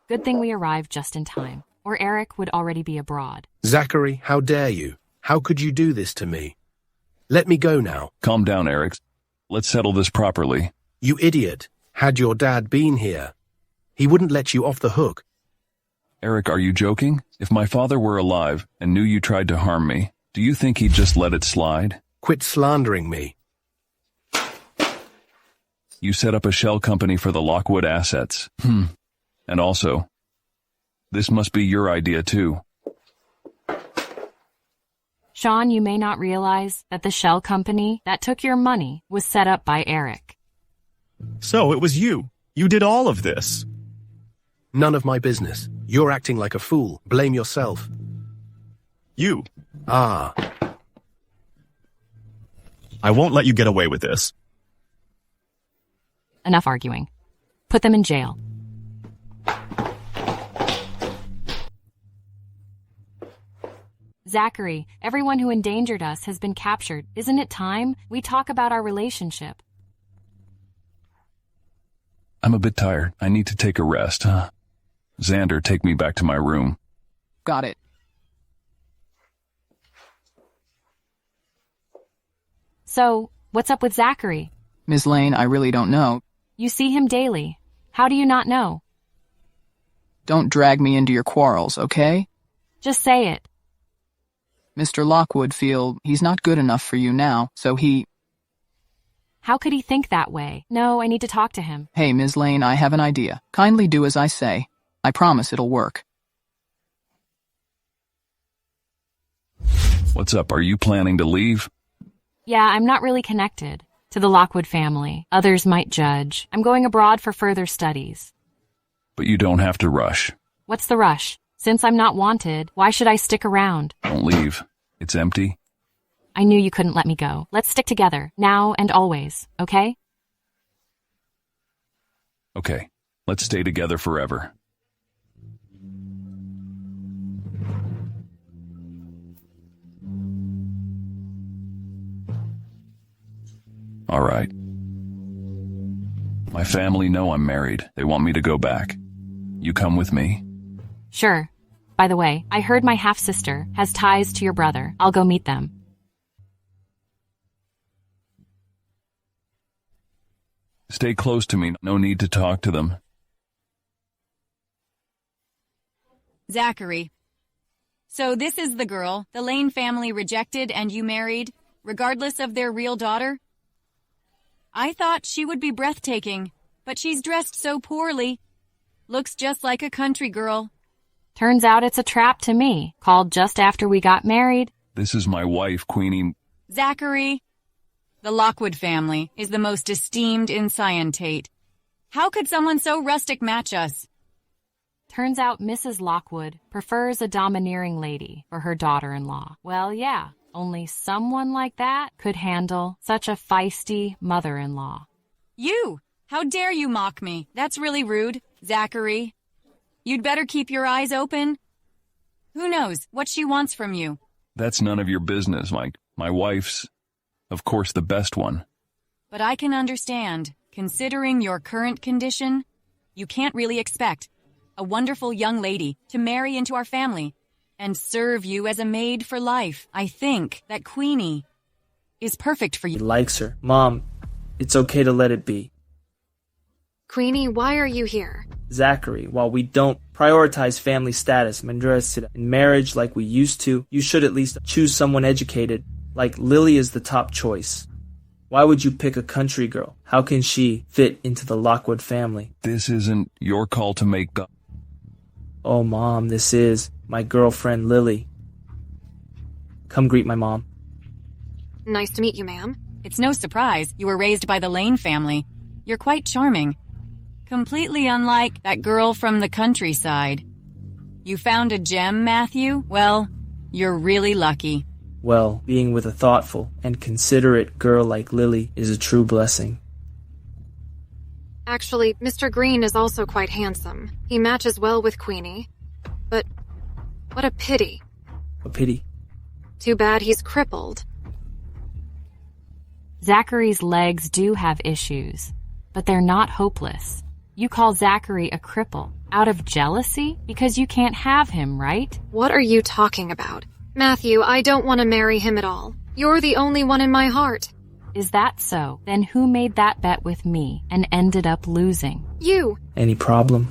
Good thing we arrived just in time, or Eric would already be abroad. Zachary, how dare you? How could you do this to me? Let me go now. Calm down, Eric. Let's settle this properly. You idiot. Had your dad been here, he wouldn't let you off the hook. Eric, are you joking? If my father were alive and knew you tried to harm me, do you think he'd just let it slide? Quit slandering me. You set up a shell company for the Lockwood assets. And also, this must be your idea too. Sean, you may not realize that the shell company that took your money was set up by Eric. So it was you. You did all of this. None of my business. You're acting like a fool. Blame yourself. You. Ah. I won't let you get away with this. Enough arguing. Put them in jail. Zachary, everyone who endangered us has been captured. Isn't it time we talk about our relationship? I'm a bit tired. I need to take a rest. Xander, take me back to my room. Got it. So, what's up with Zachary? Ms. Lane, I really don't know. You see him daily. How do you not know? Don't drag me into your quarrels, okay? Just say it. Mr. Lockwood feel he's not good enough for you now, so he... How could he think that way? No, I need to talk to him. Hey, Ms. Lane, I have an idea. Kindly do as I say. I promise it'll work. What's up? Are you planning to leave? Yeah, I'm not really connected to the Lockwood family. Others might judge. I'm going abroad for further studies. But you don't have to rush. What's the rush? Since I'm not wanted, why should I stick around? Don't leave. It's empty. I knew you couldn't let me go. Let's stick together, now and always, okay? Okay, let's stay together forever. All right. My family know I'm married. They want me to go back. You come with me? Sure. By the way, I heard my half-sister has ties to your brother. I'll go meet them. Stay close to me. No need to talk to them. Zachary. So this is the girl the Lane family rejected and you married, regardless of their real daughter? I thought she would be breathtaking, but she's dressed so poorly. Looks just like a country girl. Turns out it's a trap to me, called just after we got married. This is my wife, Queenie. Zachary. The Lockwood family is the most esteemed in Scientate. How could someone so rustic match us? Turns out Mrs. Lockwood prefers a domineering lady for her daughter-in-law. Well, yeah, only someone like that could handle such a feisty mother-in-law. You! How dare you mock me? That's really rude, Zachary. You'd better keep your eyes open. Who knows what she wants from you? That's none of your business, Mike. My wife's, of course, the best one. But I can understand. Considering your current condition, you can't really expect a wonderful young lady to marry into our family and serve you as a maid for life. I think that Queenie is perfect for you. He likes her. Mom, it's okay to let it be. Queenie, why are you here? Zachary, while we don't prioritize family status in marriage like we used to, you should at least choose someone educated. Like Lily is the top choice. Why would you pick a country girl? How can she fit into the Lockwood family? This isn't your call to make. Oh, Mom, this is my girlfriend, Lily. Come greet my mom. Nice to meet you, ma'am. It's no surprise you were raised by the Lane family. You're quite charming. Completely unlike that girl from the countryside. You found a gem, Matthew? Well, you're really lucky. Well, being with a thoughtful and considerate girl like Lily is a true blessing. Actually, Mr. Green is also quite handsome. He matches well with Queenie. But what a pity. A pity. Too bad he's crippled. Zachary's legs do have issues, but they're not hopeless. You call Zachary a cripple out of jealousy because you can't have him, right? What are you talking about? Matthew, I don't want to marry him at all. You're the only one in my heart. Is that so? Then who made that bet with me and ended up losing? You. Any problem?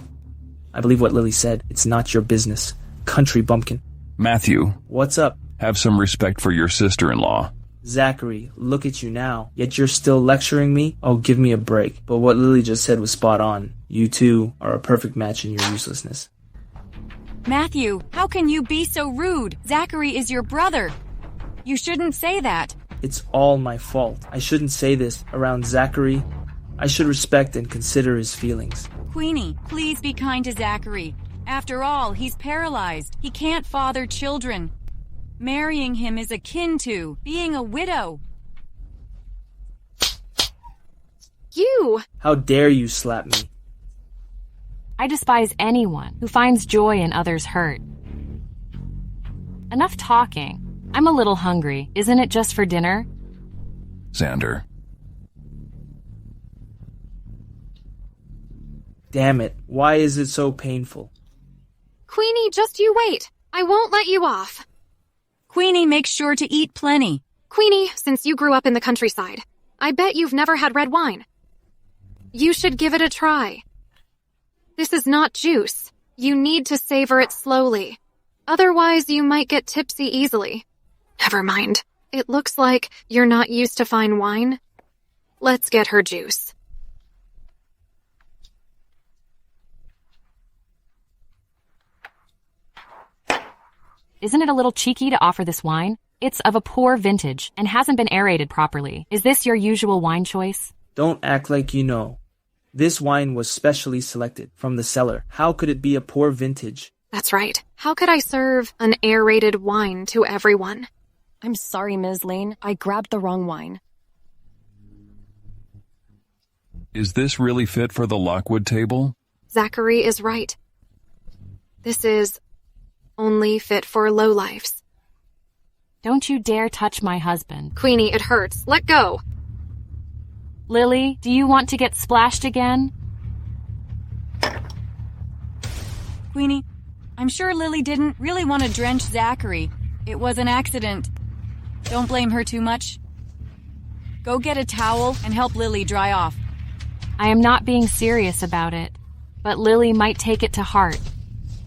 I believe what Lily said. It's not your business. Country bumpkin. Matthew. What's up? Have some respect for your sister-in-law. Zachary, look at you now. Yet you're still lecturing me? Oh, give me a break. But what Lily just said was spot on. You two are a perfect match in your uselessness. Matthew, how can you be so rude? Zachary is your brother. You shouldn't say that. It's all my fault. I shouldn't say this around Zachary. I should respect and consider his feelings. Queenie, please be kind to Zachary. After all, he's paralyzed. He can't father children. Marrying him is akin to being a widow. You! How dare you slap me? I despise anyone who finds joy in others' hurt. Enough talking. I'm a little hungry. Isn't it just for dinner? Xander. Damn it. Why is it so painful? Queenie, just you wait. I won't let you off. Queenie, make sure to eat plenty. Queenie, since you grew up in the countryside, I bet you've never had red wine. You should give it a try. This is not juice. You need to savor it slowly. Otherwise, you might get tipsy easily. Never mind. It looks like you're not used to fine wine. Let's get her juice. Isn't it a little cheeky to offer this wine? It's of a poor vintage and hasn't been aerated properly. Is this your usual wine choice? Don't act like you know. This wine was specially selected from the cellar. How could it be a poor vintage? That's right. How could I serve an aerated wine to everyone? I'm sorry, Ms. Lane. I grabbed the wrong wine. Is this really fit for the Lockwood table? Zachary is right. This is only fit for lowlifes. Don't you dare touch my husband. Queenie, it hurts. Let go. Lily, do you want to get splashed again? Queenie, I'm sure Lily didn't really want to drench Zachary. It was an accident. Don't blame her too much. Go get a towel and help Lily dry off. I am not being serious about it, but Lily might take it to heart.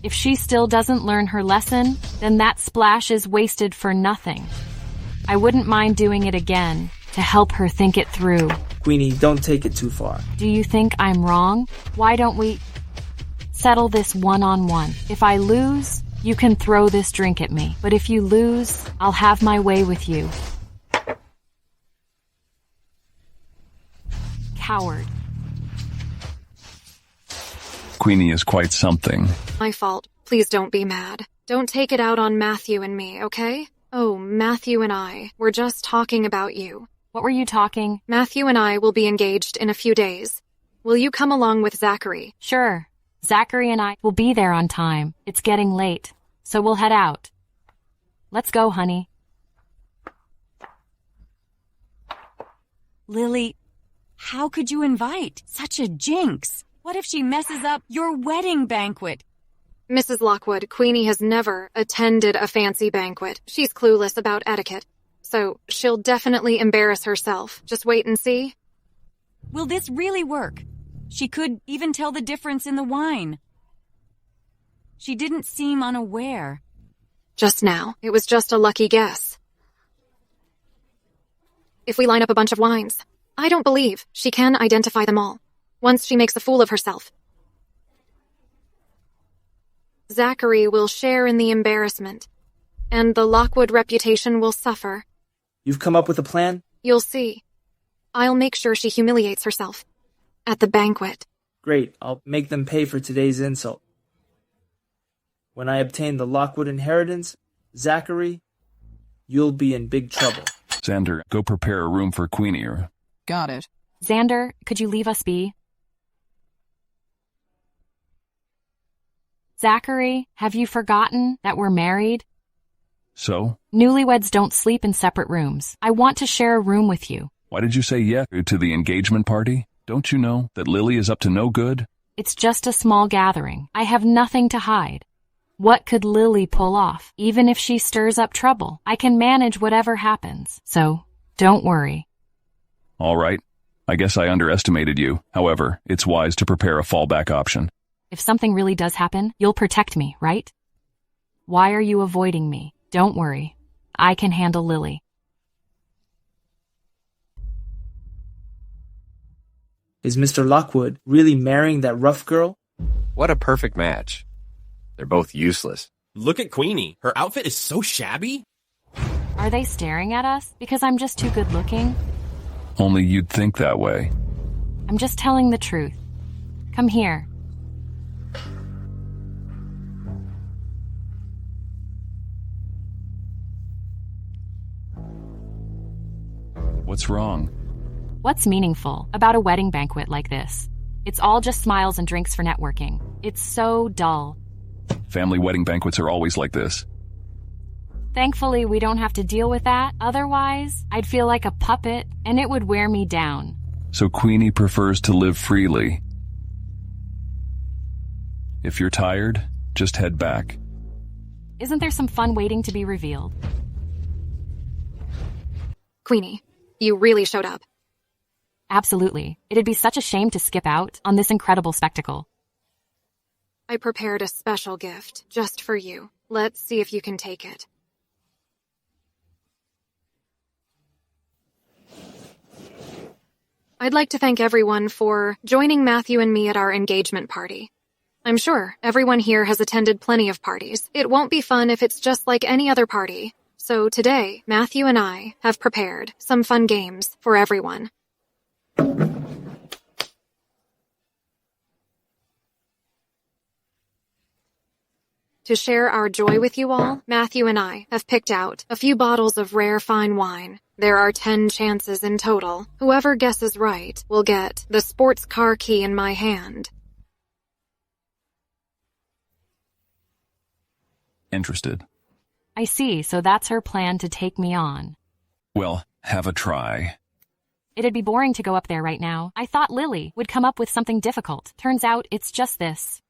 If she still doesn't learn her lesson, then that splash is wasted for nothing. I wouldn't mind doing it again to help her think it through. Queenie, don't take it too far. Do you think I'm wrong? Why don't we settle this one-on-one? If I lose, you can throw this drink at me. But if you lose, I'll have my way with you. Coward. Queenie is quite something. My fault. Please don't be mad. Don't take it out on Matthew and me, okay? Oh, Matthew and I. We're just talking about you. What were you talking? Matthew and I will be engaged in a few days. Will you come along with Zachary? Sure. Zachary and I will be there on time. It's getting late, so we'll head out. Let's go, honey. Lily, how could you invite such a jinx? What if she messes up your wedding banquet? Mrs. Lockwood, Queenie has never attended a fancy banquet. She's clueless about etiquette. So she'll definitely embarrass herself. Just wait and see. Will this really work? She could even tell the difference in the wine. She didn't seem unaware. Just now. It was just a lucky guess. if we line up a bunch of wines. I don't believe she can identify them all, once she makes a fool of herself. Zachary will share in the embarrassment, and the Lockwood reputation will suffer. You've come up with a plan? You'll see. I'll make sure she humiliates herself. At the banquet. Great, I'll make them pay for today's insult. When I obtain the Lockwood inheritance, Zachary, you'll be in big trouble. Xander, go prepare a room for Queenie. Got it. Xander, could you leave us be? Zachary, have you forgotten that we're married? So? Newlyweds don't sleep in separate rooms. I want to share a room with you. Why did you say yes to the engagement party? Don't you know that Lily is up to no good? It's just a small gathering. I have nothing to hide. What could Lily pull off? Even if she stirs up trouble, I can manage whatever happens. So, don't worry. All right. I guess I underestimated you. However, it's wise to prepare a fallback option. If something really does happen, you'll protect me, right? Why are you avoiding me? Don't worry. I can handle Lily. Is Mr. Lockwood really marrying that rough girl? What a perfect match. They're both useless. Look at Queenie. Her outfit is so shabby. Are they staring at us because I'm just too good looking? Only you'd think that way. I'm just telling the truth. Come here. What's wrong? What's meaningful about a wedding banquet like this? It's all just smiles and drinks for networking. It's so dull. Family wedding banquets are always like this. Thankfully, we don't have to deal with that. Otherwise, I'd feel like a puppet, and it would wear me down. So Queenie prefers to live freely. If you're tired, just head back. Isn't there some fun waiting to be revealed? Queenie, you really showed up. Absolutely. It'd be such a shame to skip out on this incredible spectacle. I prepared a special gift just for you. Let's see if you can take it. I'd like to thank everyone for joining Matthew and me at our engagement party. I'm sure everyone here has attended plenty of parties. It won't be fun if it's just like any other party. So today, Matthew and I have prepared some fun games for everyone. To share our joy with you all, Matthew and I have picked out a few bottles of rare fine wine. There are 10 chances in total. Whoever guesses right will get the sports car key in my hand. Interested. I see, so that's her plan to take me on. Well, have a try. It'd be boring to go up there right now. I thought Lily would come up with something difficult. Turns out it's just this.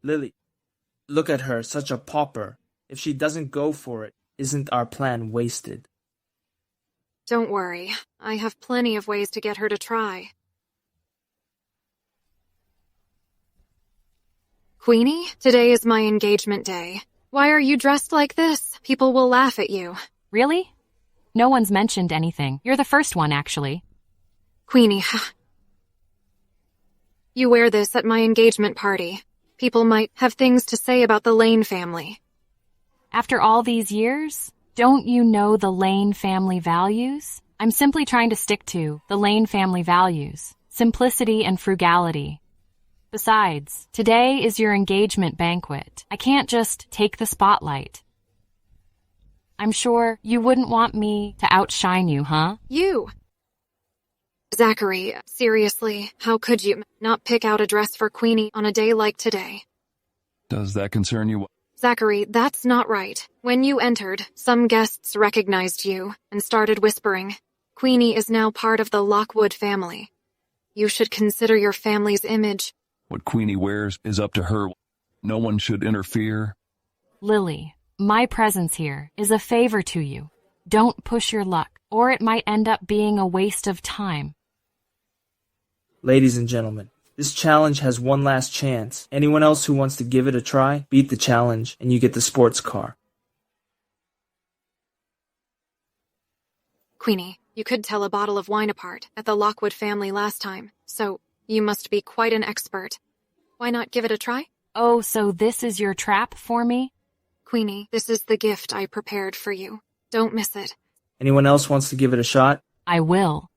Lily, look at her, such a pauper. If she doesn't go for it, isn't our plan wasted? Don't worry. I have plenty of ways to get her to try. Queenie, today is my engagement day. Why are you dressed like this? People will laugh at you. Really? No one's mentioned anything. You're the first one, actually. Queenie, you wear this at my engagement party. People might have things to say about the Lane family. After all these years, don't you know the Lane family values? I'm simply trying to stick to the Lane family values. Simplicity and frugality. Besides, today is your engagement banquet. I can't just take the spotlight. I'm sure you wouldn't want me to outshine you, huh? You! Zachary, seriously, how could you not pick out a dress for Queenie on a day like today? Does that concern you? Zachary, that's not right. When you entered, some guests recognized you and started whispering. Queenie is now part of the Lockwood family. You should consider your family's image. What Queenie wears is up to her. No one should interfere. Lily, my presence here is a favor to you. Don't push your luck, or it might end up being a waste of time. Ladies and gentlemen, this challenge has one last chance. Anyone else who wants to give it a try, beat the challenge, and you get the sports car. Queenie, you could tell a bottle of wine apart at the Lockwood family last time, so you must be quite an expert. Why not give it a try? Oh, so this is your trap for me? Queenie, this is the gift I prepared for you. Don't miss it. Anyone else wants to give it a shot? I will.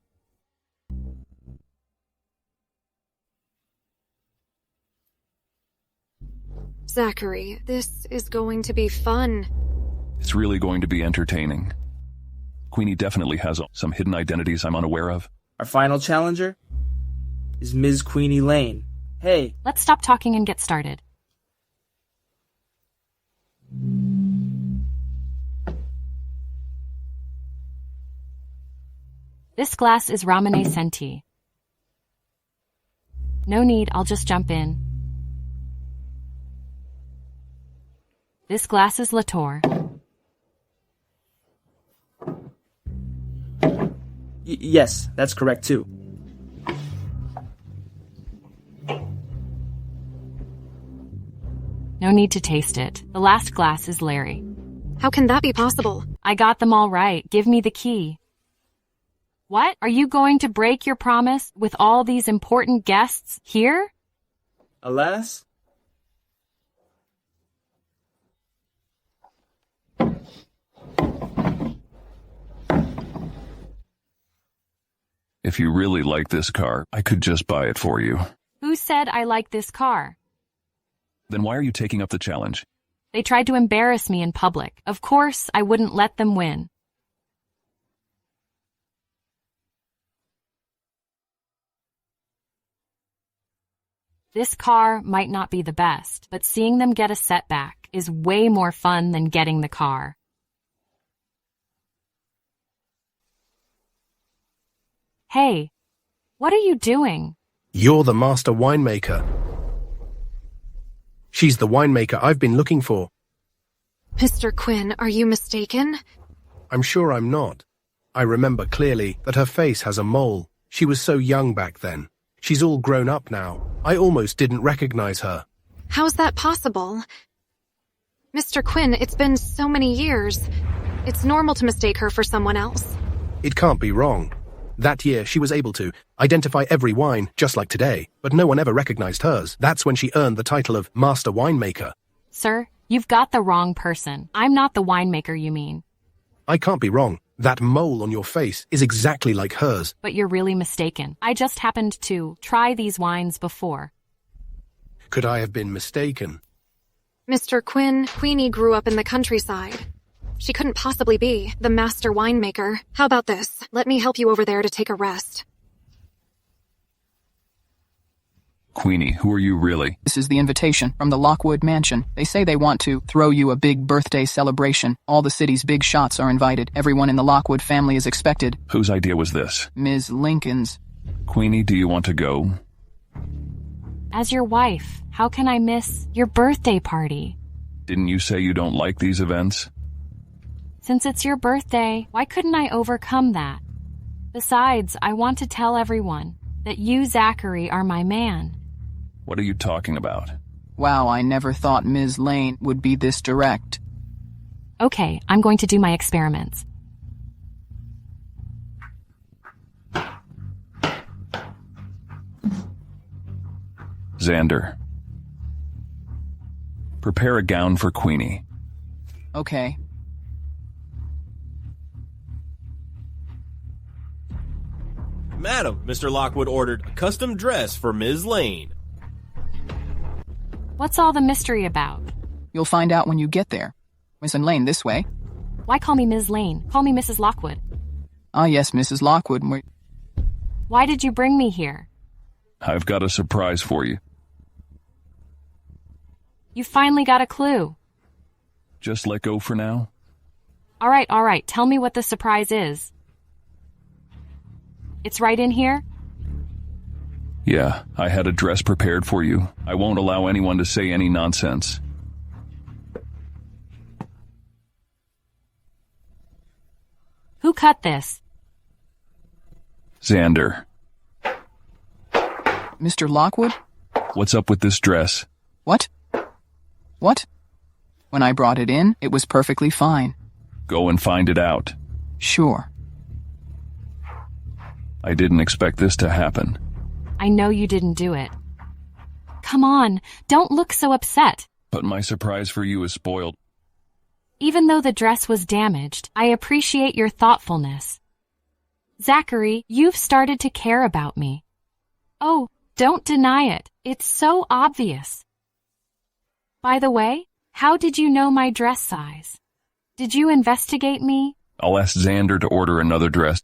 Zachary, this is going to be fun. It's really going to be entertaining. Queenie definitely has some hidden identities I'm unaware of. Our final challenger is Ms. Queenie Lane. Hey. Let's stop talking and get started. This glass is Ramune Senti. No need, I'll just jump in. This glass is Latour. Yes, that's correct too. No need to taste it. The last glass is Larry. How can that be possible? I got them all right. Give me the key. What? Are you going to break your promise with all these important guests here? Alas. If you really like this car, I could just buy it for you. Who said I like this car? Then why are you taking up the challenge? They tried to embarrass me in public. Of course, I wouldn't let them win. This car might not be the best, but seeing them get a setback is way more fun than getting the car. Hey, what are you doing? You're the master winemaker. She's the winemaker I've been looking for. Mr. Quinn, are you mistaken? I'm sure I'm not. I remember clearly that her face has a mole. She was so young back then. She's all grown up now. I almost didn't recognize her. How's that possible? Mr. Quinn, it's been so many years. It's normal to mistake her for someone else. It can't be wrong. That year, she was able to identify every wine, just like today, but no one ever recognized hers. That's when she earned the title of Master Winemaker. Sir, you've got the wrong person. I'm not the winemaker you mean. I can't be wrong. That mole on your face is exactly like hers. But you're really mistaken. I just happened to try these wines before. Could I have been mistaken? Mr. Quinn, Queenie grew up in the countryside. She couldn't possibly be the master winemaker. How about this? Let me help you over there to take a rest. Queenie, who are you really? This is the invitation from the Lockwood mansion. They say they want to throw you a big birthday celebration. All the city's big shots are invited. Everyone in the Lockwood family is expected. Whose idea was this? Ms. Lincoln's. Queenie, do you want to go? As your wife, how can I miss your birthday party? Didn't you say you don't like these events? Since it's your birthday, why couldn't I overcome that? Besides, I want to tell everyone that you, Zachary, are my man. What are you talking about? Wow, I never thought Ms. Lane would be this direct. Okay, I'm going to do my experiments. Xander. Prepare a gown for Queenie. Okay. Madam, Mr. Lockwood ordered a custom dress for Ms. Lane. What's all the mystery about? You'll find out when you get there. Miss Lane, this way. Why call me Ms. Lane? Call me Mrs. Lockwood. Ah, yes, Mrs. Lockwood. Why did you bring me here? I've got a surprise for you. You finally got a clue. Just let go for now? All right. Tell me what the surprise is. It's right in here? Yeah, I had a dress prepared for you. I won't allow anyone to say any nonsense. Who cut this? Xander. Mr. Lockwood? What's up with this dress? What? What? When I brought it in, it was perfectly fine. Go and find it out. Sure. I didn't expect this to happen. I know you didn't do it. Come on, don't look so upset. But my surprise for you is spoiled. Even though the dress was damaged, I appreciate your thoughtfulness. Zachary, you've started to care about me. Oh, don't deny it. It's so obvious. By the way, how did you know my dress size? Did you investigate me? I'll ask Xander to order another dress.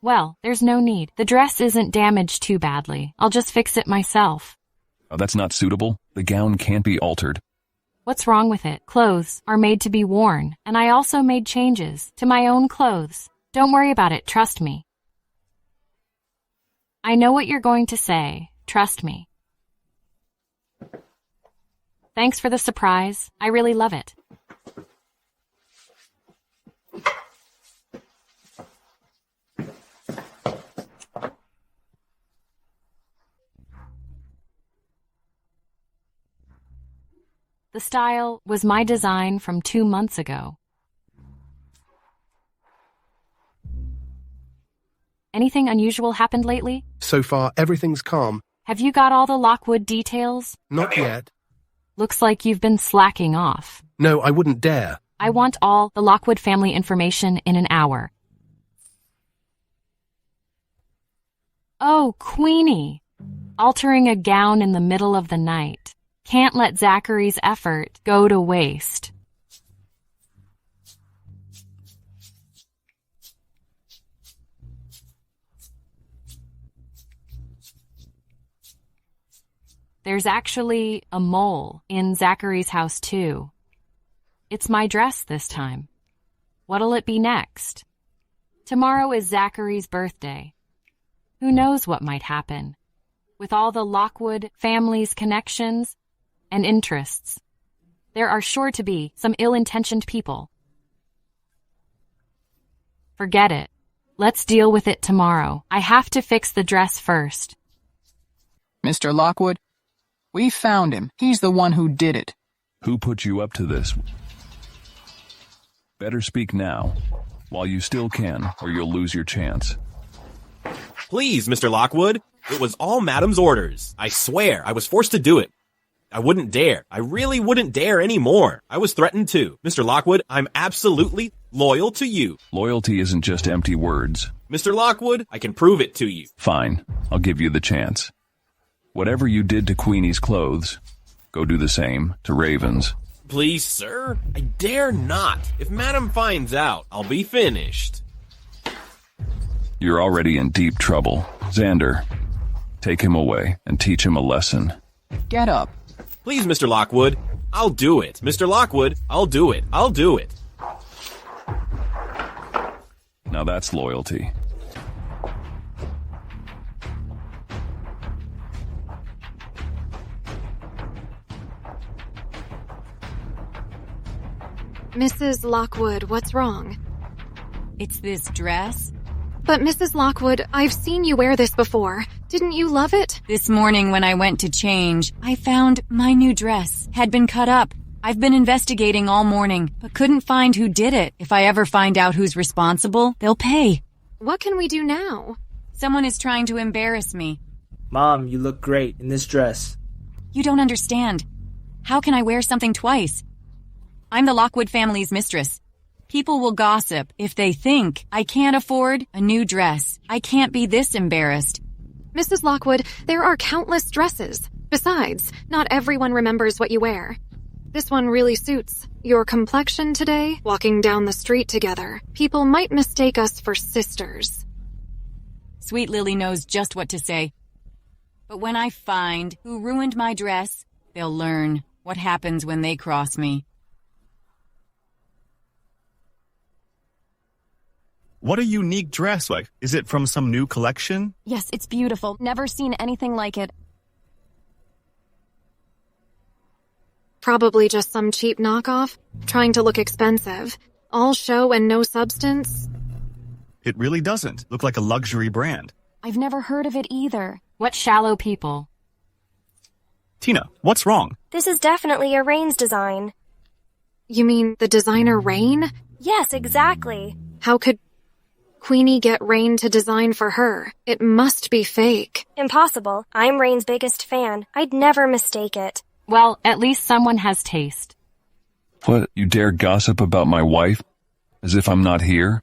Well, there's no need. The dress isn't damaged too badly. I'll just fix it myself. Oh, that's not suitable. The gown can't be altered. What's wrong with it? Clothes are made to be worn, and I also made changes to my own clothes. Don't worry about it, trust me. I know what you're going to say. Trust me. Thanks for the surprise. I really love it. The style was my design from 2 months ago. Anything unusual happened lately? So far, everything's calm. Have you got all the Lockwood details? Not yet. Looks like you've been slacking off. No, I wouldn't dare. I want all the Lockwood family information in an hour. Oh, Queenie. Altering a gown in the middle of the night. Can't let Zachary's effort go to waste. There's actually a mole in Zachary's house, too. It's my dress this time. What'll it be next? Tomorrow is Zachary's birthday. Who knows what might happen? With all the Lockwood family's connections and interests, there are sure to be some ill-intentioned people. Forget it. Let's deal with it tomorrow. I have to fix the dress first. Mr. Lockwood, we found him. He's the one who did it. Who put you up to this? Better speak now, while you still can, or you'll lose your chance. Please, Mr. Lockwood. It was all Madam's orders. I swear, I was forced to do it. I wouldn't dare. I really wouldn't dare anymore. I was threatened too. Mr. Lockwood, I'm absolutely loyal to you. Loyalty isn't just empty words. Mr. Lockwood, I can prove it to you. Fine. I'll give you the chance. Whatever you did to Queenie's clothes, go do the same to Raven's. Please, sir, I dare not. If Madam finds out, I'll be finished. You're already in deep trouble. Xander, take him away and teach him a lesson. Get up. Please, Mr. Lockwood, I'll do it. Mr. Lockwood, I'll do it. I'll do it. Now that's loyalty. Mrs. Lockwood, what's wrong? It's this dress. But Mrs. Lockwood, I've seen you wear this before. Didn't you love it? This morning when I went to change, I found my new dress had been cut up. I've been investigating all morning, but couldn't find who did it. If I ever find out who's responsible, they'll pay. What can we do now? Someone is trying to embarrass me. Mom, you look great in this dress. You don't understand. How can I wear something twice? I'm the Lockwood family's mistress. People will gossip if they think I can't afford a new dress. I can't be this embarrassed. Mrs. Lockwood, there are countless dresses. Besides, not everyone remembers what you wear. This one really suits your complexion today, walking down the street together. People might mistake us for sisters. Sweet Lily knows just what to say. But when I find who ruined my dress, they'll learn what happens when they cross me. What a unique dress. Like, is it from some new collection? Yes, it's beautiful. Never seen anything like it. Probably just some cheap knockoff, trying to look expensive. All show and no substance. It really doesn't look like a luxury brand. I've never heard of it either. What shallow people. Tina, what's wrong? This is definitely a Rain's design. You mean the designer Rain? Yes, exactly. How could Queenie get Rain to design for her? It must be fake. Impossible. I'm Rain's biggest fan. I'd never mistake it. Well, at least someone has taste. What, you dare gossip about my wife? As if I'm not here?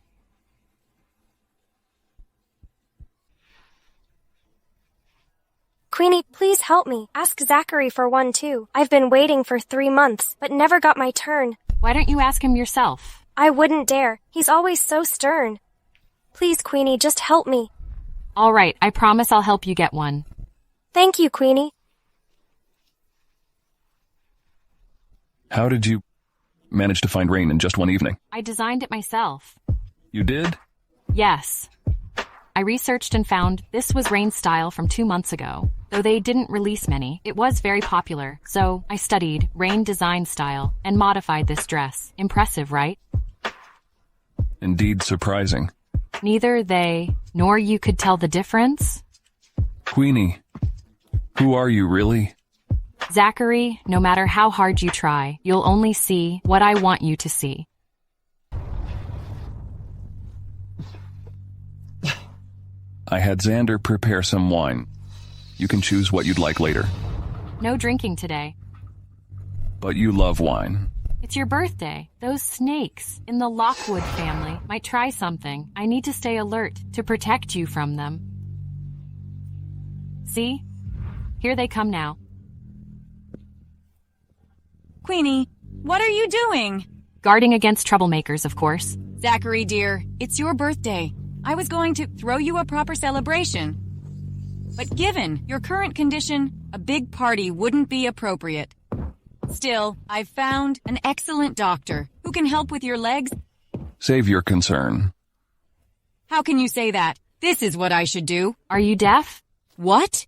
Queenie, please help me. Ask Zachary for one too. I've been waiting for 3 months, but never got my turn. Why don't you ask him yourself? I wouldn't dare. He's always so stern. Please, Queenie, just help me. All right, I promise I'll help you get one. Thank you, Queenie. How did you manage to find Rain in just one evening? I designed it myself. You did? Yes. I researched and found this was Rain's style from 2 months ago. Though they didn't release many, it was very popular. So I studied Rain design style and modified this dress. Impressive, right? Indeed surprising. Neither they nor you could tell the difference? Queenie, who are you really? Zachary, no matter how hard you try, you'll only see what I want you to see. I had Xander prepare some wine. You can choose what you'd like later. No drinking today. But you love wine. It's your birthday. Those snakes in the Lockwood family might try something. I need to stay alert to protect you from them. See? Here they come now. Queenie, what are you doing? Guarding against troublemakers, of course. Zachary, dear, it's your birthday. I was going to throw you a proper celebration. But given your current condition, a big party wouldn't be appropriate. Still, I've found an excellent doctor who can help with your legs. Save your concern. How can you say that? This is what I should do. Are you deaf? What?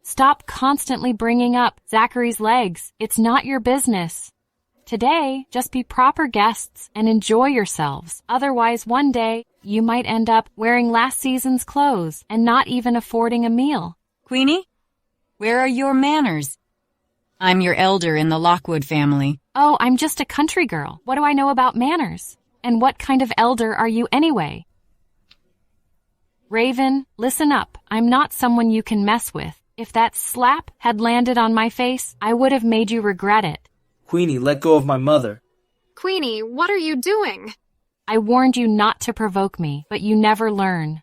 Stop constantly bringing up Zachary's legs. It's not your business. Today, just be proper guests and enjoy yourselves. Otherwise, one day, you might end up wearing last season's clothes and not even affording a meal. Queenie, where are your manners? I'm your elder in the Lockwood family. Oh, I'm just a country girl. What do I know about manners? And what kind of elder are you anyway? Raven, listen up. I'm not someone you can mess with. If that slap had landed on my face, I would have made you regret it. Queenie, let go of my mother. Queenie, what are you doing? I warned you not to provoke me, but you never learn.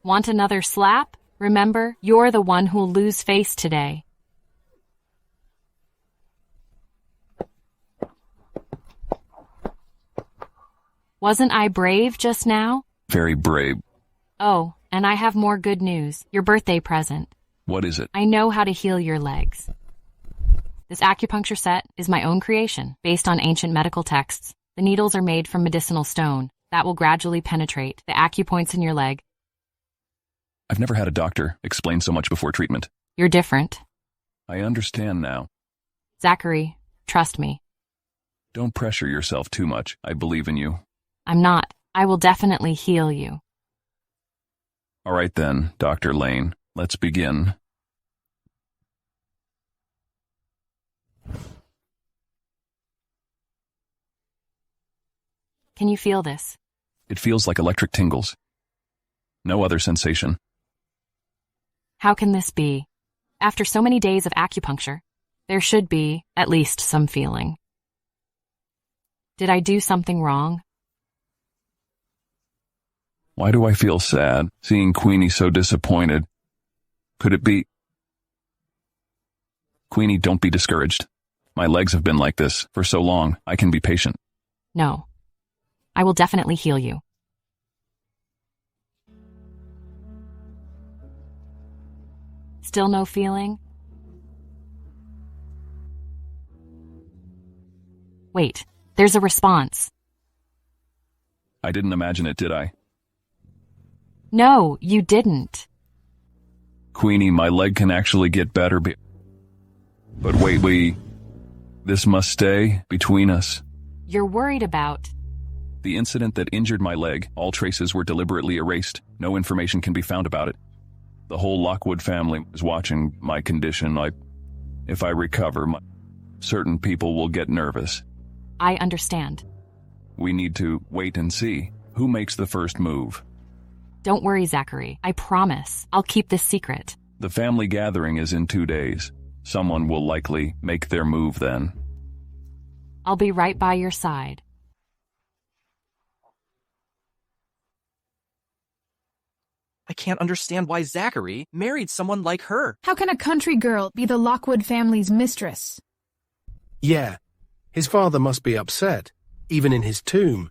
Want another slap? Remember, you're the one who'll lose face today. Wasn't I brave just now? Very brave. Oh, and I have more good news. Your birthday present. What is it? I know how to heal your legs. This acupuncture set is my own creation, based on ancient medical texts. The needles are made from medicinal stone that will gradually penetrate the acupoints in your leg. I've never had a doctor explain so much before treatment. You're different. I understand now. Zachary, trust me. Don't pressure yourself too much. I believe in you. I'm not. I will definitely heal you. All right then, Dr. Lane. Let's begin. Can you feel this? It feels like electric tingles. No other sensation. How can this be? After so many days of acupuncture, there should be at least some feeling. Did I do something wrong? Why do I feel sad, seeing Queenie so disappointed? Could it be? Queenie, don't be discouraged. My legs have been like this for so long, I can be patient. No. I will definitely heal you. Still no feeling? Wait, there's a response. I didn't imagine it, did I? No, you didn't. Queenie, my leg can actually get better, but wait, this must stay between us. You're worried about... The incident that injured my leg, all traces were deliberately erased. No information can be found about it. The whole Lockwood family is watching my condition. If I recover, certain people will get nervous. I understand. We need to wait and see who makes the first move. Don't worry, Zachary. I promise. I'll keep this secret. The family gathering is in 2 days. Someone will likely make their move then. I'll be right by your side. I can't understand why Zachary married someone like her. How can a country girl be the Lockwood family's mistress? Yeah, his father must be upset, even in his tomb.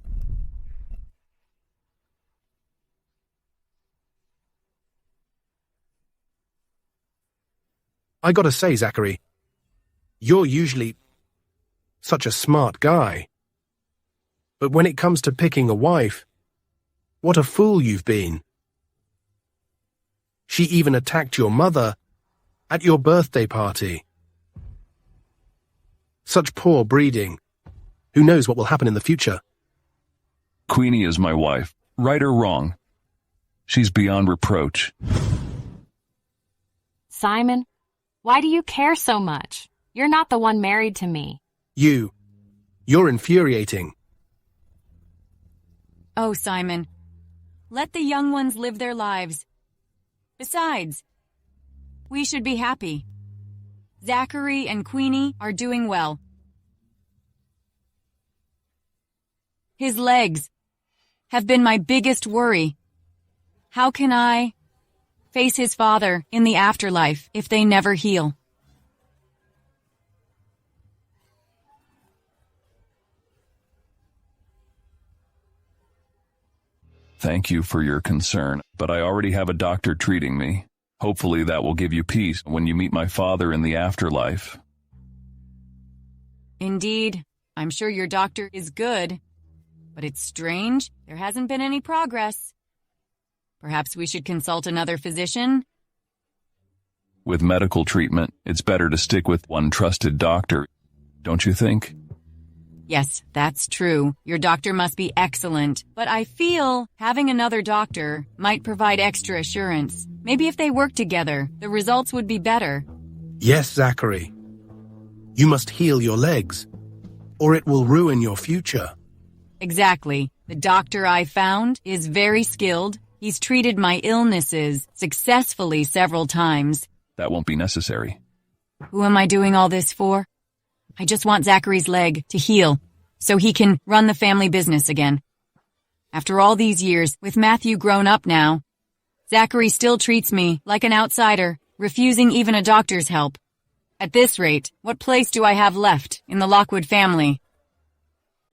I gotta say, Zachary, you're usually such a smart guy. But when it comes to picking a wife, what a fool you've been. She even attacked your mother at your birthday party. Such poor breeding. Who knows what will happen in the future? Queenie is my wife, right or wrong. She's beyond reproach. Simon, why do you care so much? You're not the one married to me. You're infuriating. Oh, Simon, let the young ones live their lives. Besides, we should be happy. Zachary and Queenie are doing well. His legs have been my biggest worry. How can I face his father in the afterlife if they never heal? Thank you for your concern, but I already have a doctor treating me. Hopefully that will give you peace when you meet my father in the afterlife. Indeed, I'm sure your doctor is good, but it's strange there hasn't been any progress. Perhaps we should consult another physician? With medical treatment, it's better to stick with one trusted doctor, don't you think? Yes, that's true. Your doctor must be excellent, but I feel having another doctor might provide extra assurance. Maybe if they work together, the results would be better. Yes, Zachary. You must heal your legs, or it will ruin your future. Exactly. The doctor I found is very skilled. He's treated my illnesses successfully several times. That won't be necessary. Who am I doing all this for? I just want Zachary's leg to heal, so he can run the family business again. After all these years, with Matthew grown up now, Zachary still treats me like an outsider, refusing even a doctor's help. At this rate, what place do I have left in the Lockwood family?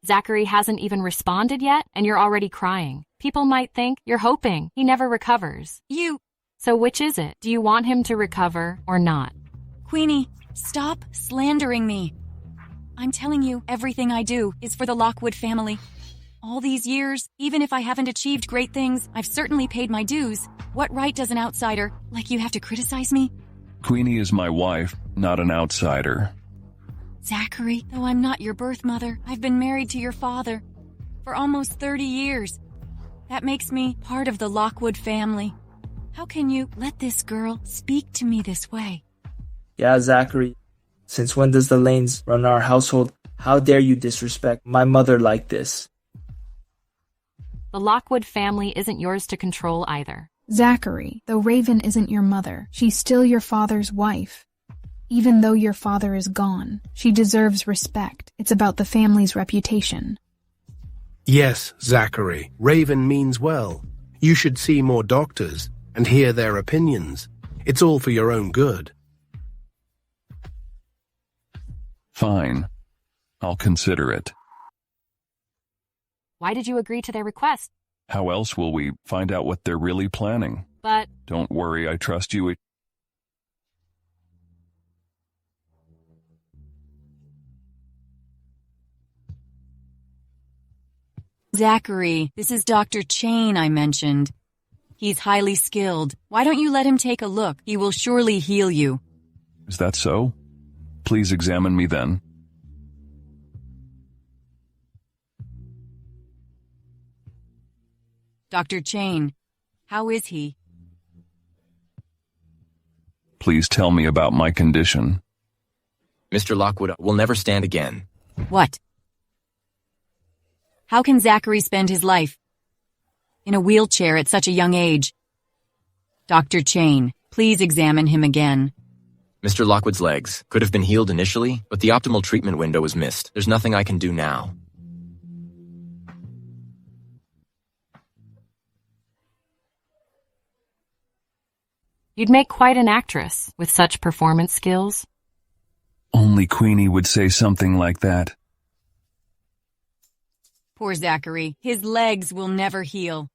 Zachary hasn't even responded yet, and you're already crying. People might think you're hoping he never recovers. So which is it? Do you want him to recover or not? Queenie, stop slandering me. I'm telling you, everything I do is for the Lockwood family. All these years, even if I haven't achieved great things, I've certainly paid my dues. What right does an outsider like you have to criticize me? Queenie is my wife, not an outsider. Zachary, though I'm not your birth mother, I've been married to your father for almost 30 years. That makes me part of the Lockwood family. How can you let this girl speak to me this way? Yeah, Zachary. Since when does the Lanes run our household? How dare you disrespect my mother like this? The Lockwood family isn't yours to control either. Zachary, though Raven isn't your mother, she's still your father's wife. Even though your father is gone, she deserves respect. It's about the family's reputation. Yes, Zachary, Raven means well. You should see more doctors and hear their opinions. It's all for your own good. Fine. I'll consider it. Why did you agree to their request? How else will we find out what they're really planning? But... Don't worry, I trust you. Zachary, this is Dr. Chain I mentioned. He's highly skilled. Why don't you let him take a look? He will surely heal you. Is that so? Please examine me then. Dr. Chain, how is he? Please tell me about my condition. Mr. Lockwood will never stand again. What? How can Zachary spend his life in a wheelchair at such a young age? Dr. Chain, please examine him again. Mr. Lockwood's legs could have been healed initially, but the optimal treatment window was missed. There's nothing I can do now. You'd make quite an actress with such performance skills. Only Queenie would say something like that. Poor Zachary. His legs will never heal.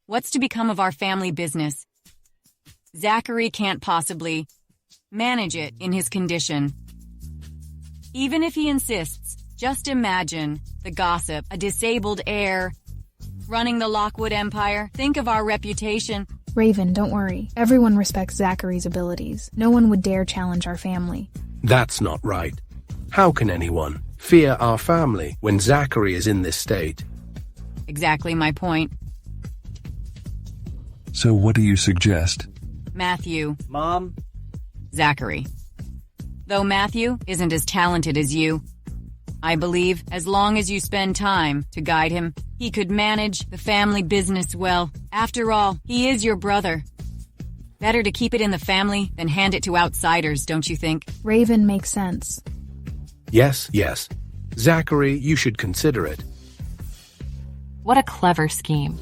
What's to become of our family business? Zachary can't possibly manage it in his condition. Even if he insists, just imagine the gossip, a disabled heir running the Lockwood empire. Think of our reputation. Raven, don't worry. Everyone respects Zachary's abilities. No one would dare challenge our family. That's not right. How can anyone fear our family when Zachary is in this state? Exactly my point. So what do you suggest? Matthew. Mom? Zachary. Though Matthew isn't as talented as you, I believe as long as you spend time to guide him, he could manage the family business well. After all, he is your brother. Better to keep it in the family than hand it to outsiders, don't you think? Raven makes sense. Yes. Zachary, you should consider it. What a clever scheme.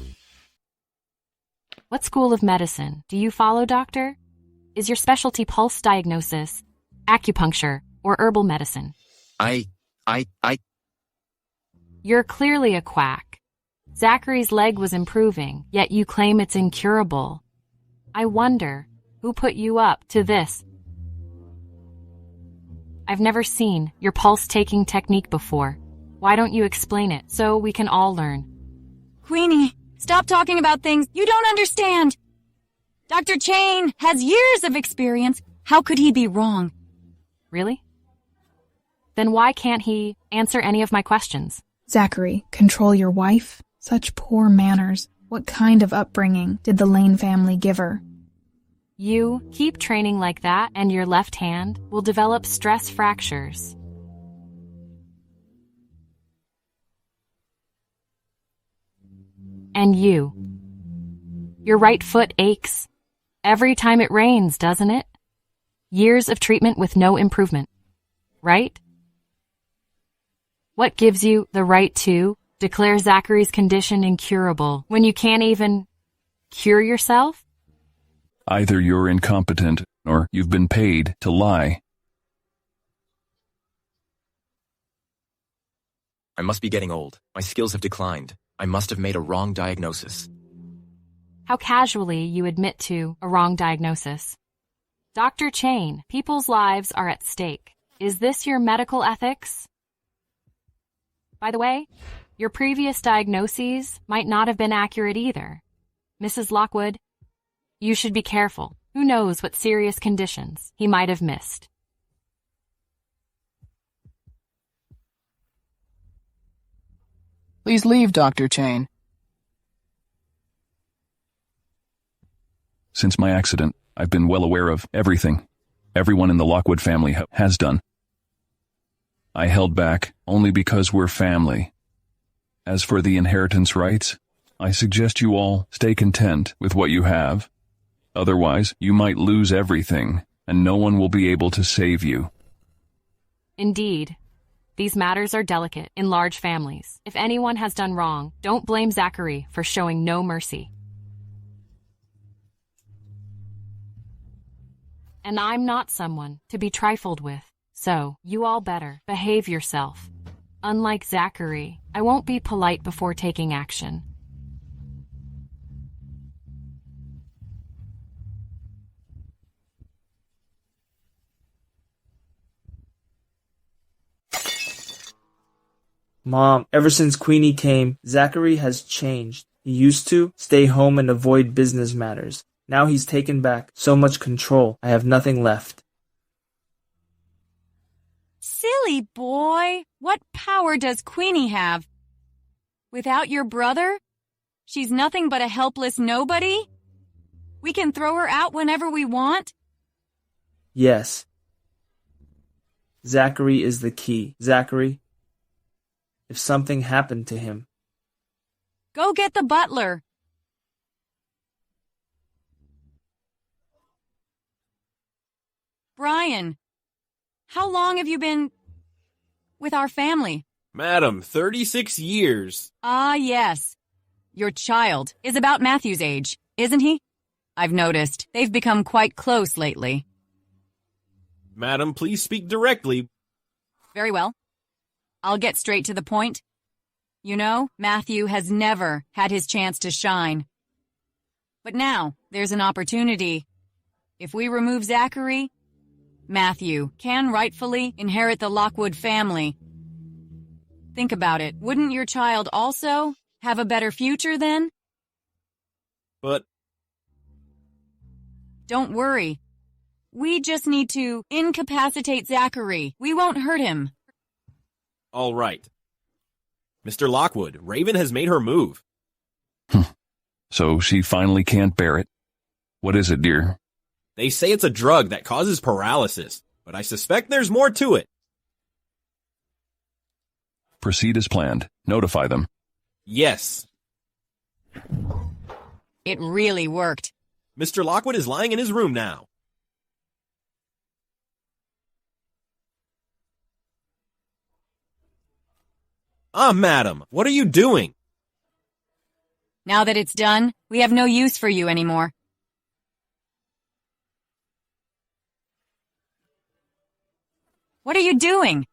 What school of medicine do you follow, doctor? Is your specialty pulse diagnosis, acupuncture, or herbal medicine? You're clearly a quack. Zachary's leg was improving, yet you claim it's incurable. I wonder who put you up to this. I've never seen your pulse-taking technique before. Why don't you explain it so we can all learn? Queenie, stop talking about things you don't understand. Dr. Chain has years of experience. How could he be wrong? Really? Then why can't he answer any of my questions? Zachary, control your wife? Such poor manners. What kind of upbringing did the Lane family give her? You keep training like that, and your left hand will develop stress fractures. And your right foot aches every time it rains, doesn't it? Years of treatment with no improvement, right? What gives you the right to declare Zachary's condition incurable when you can't even cure yourself? Either you're incompetent or you've been paid to lie. I must be getting old. My skills have declined. I must have made a wrong diagnosis. How casually you admit to a wrong diagnosis. Dr. Chain, people's lives are at stake. Is this your medical ethics? By the way, your previous diagnoses might not have been accurate either. Mrs. Lockwood, you should be careful. Who knows what serious conditions he might have missed. Please leave, Dr. Chain. Since my accident, I've been well aware of everything everyone in the Lockwood family has done. I held back only because we're family. As for the inheritance rights, I suggest you all stay content with what you have. Otherwise, you might lose everything, and no one will be able to save you. Indeed. These matters are delicate in large families. If anyone has done wrong, don't blame Zachary for showing no mercy. And I'm not someone to be trifled with, so you all better behave yourself. Unlike Zachary, I won't be polite before taking action. Mom, ever since Queenie came, Zachary has changed. He used to stay home and avoid business matters. Now he's taken back so much control, I have nothing left. Silly boy, what power does Queenie have? Without your brother, she's nothing but a helpless nobody? We can throw her out whenever we want? Yes. Zachary is the key. Zachary, if something happened to him. Go get the butler. Brian, how long have you been with our family? Madam, 36 years. Ah, yes. Your child is about Matthew's age, isn't he? I've noticed they've become quite close lately. Madam, please speak directly. Very well. I'll get straight to the point. You know, Matthew has never had his chance to shine. But now, there's an opportunity. If we remove Zachary, Matthew can rightfully inherit the Lockwood family. Think about it. Wouldn't your child also have a better future then? But... Don't worry. We just need to incapacitate Zachary. We won't hurt him. All right. Mr. Lockwood, Raven has made her move. So she finally can't bear it. What is it, dear? They say it's a drug that causes paralysis, but I suspect there's more to it. Proceed as planned. Notify them. Yes. It really worked. Mr. Lockwood is lying in his room now. Ah, madam, what are you doing? Now that it's done, we have no use for you anymore. What are you doing?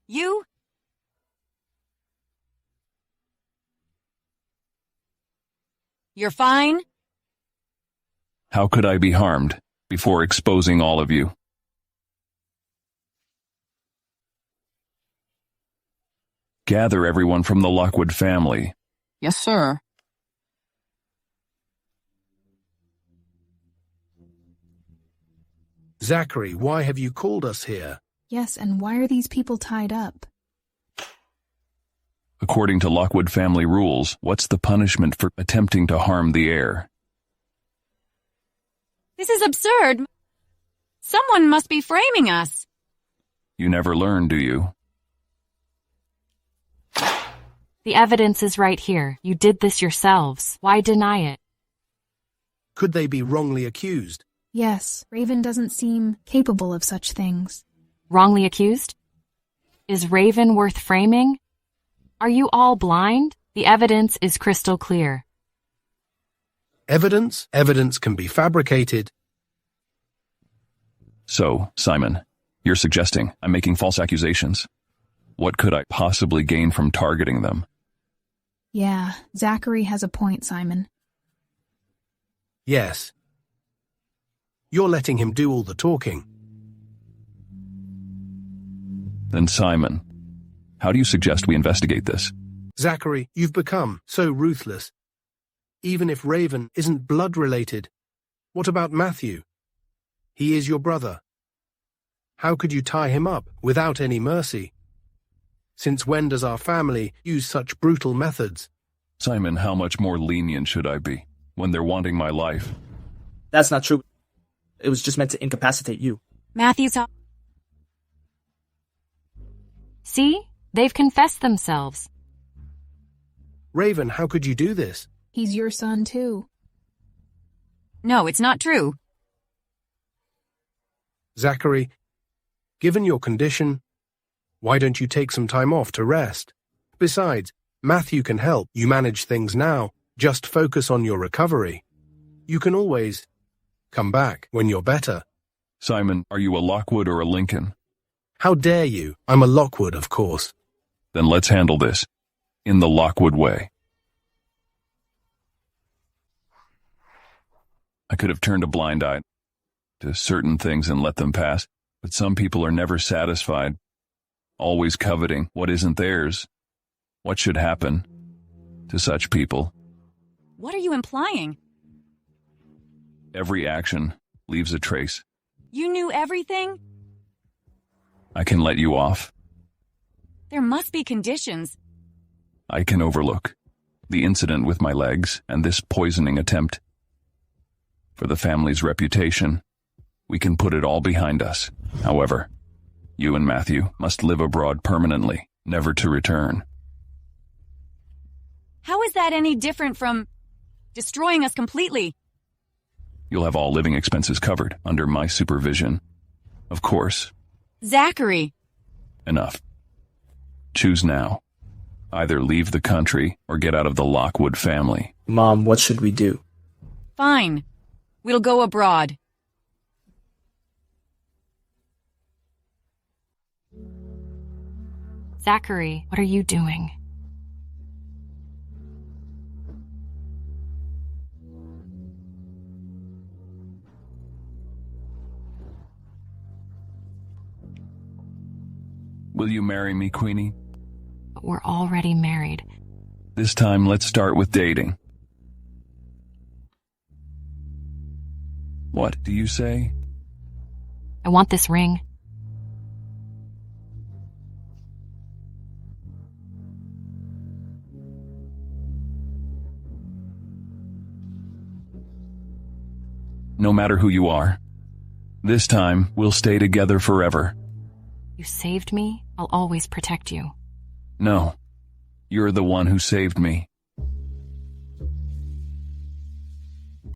You? You're fine? How could I be harmed before exposing all of you? Gather everyone from the Lockwood family. Yes, sir. Zachary, why have you called us here? Yes, and why are these people tied up? According to Lockwood family rules, what's the punishment for attempting to harm the heir? This is absurd. Someone must be framing us. You never learn, do you? The evidence is right here. You did this yourselves. Why deny it? Could they be wrongly accused? Yes, Raven doesn't seem capable of such things. Wrongly accused? Is Raven worth framing? Are you all blind? The evidence is crystal clear. Evidence? Evidence can be fabricated. So, Simon, you're suggesting I'm making false accusations. What could I possibly gain from targeting them? Yeah, Zachary has a point, Simon. Yes. You're letting him do all the talking. Then Simon, how do you suggest we investigate this? Zachary, you've become so ruthless. Even if Raven isn't blood-related, what about Matthew? He is your brother. How could you tie him up without any mercy? Since when does our family use such brutal methods? Simon, how much more lenient should I be when they're wanting my life? That's not true. It was just meant to incapacitate you. Matthew's... See? They've confessed themselves. Raven, how could you do this? He's your son, too. No, it's not true. Zachary, given your condition, why don't you take some time off to rest? Besides, Matthew can help you manage things now. Just focus on your recovery. You can always come back when you're better. Simon, are you a Lockwood or a Lincoln? How dare you? I'm a Lockwood, of course. Then let's handle this in the Lockwood way. I could have turned a blind eye to certain things and let them pass, but some people are never satisfied, always coveting what isn't theirs. What should happen to such people? What are you implying? Every action leaves a trace. You knew everything? I can let you off. There must be conditions. I can overlook. The incident with my legs and this poisoning attempt. For the family's reputation, we can put it all behind us. However, you and Matthew must live abroad permanently, never to return. How is that any different from destroying us completely? You'll have all living expenses covered under my supervision. Of course. Zachary! Enough. Choose now. Either leave the country or get out of the Lockwood family. Mom, what should we do? Fine. We'll go abroad. Zachary, what are you doing? Will you marry me, Queenie? But we're already married. This time, let's start with dating. What do you say? I want this ring. No matter who you are, this time we'll stay together forever. You saved me. I'll always protect you. No, you're the one who saved me.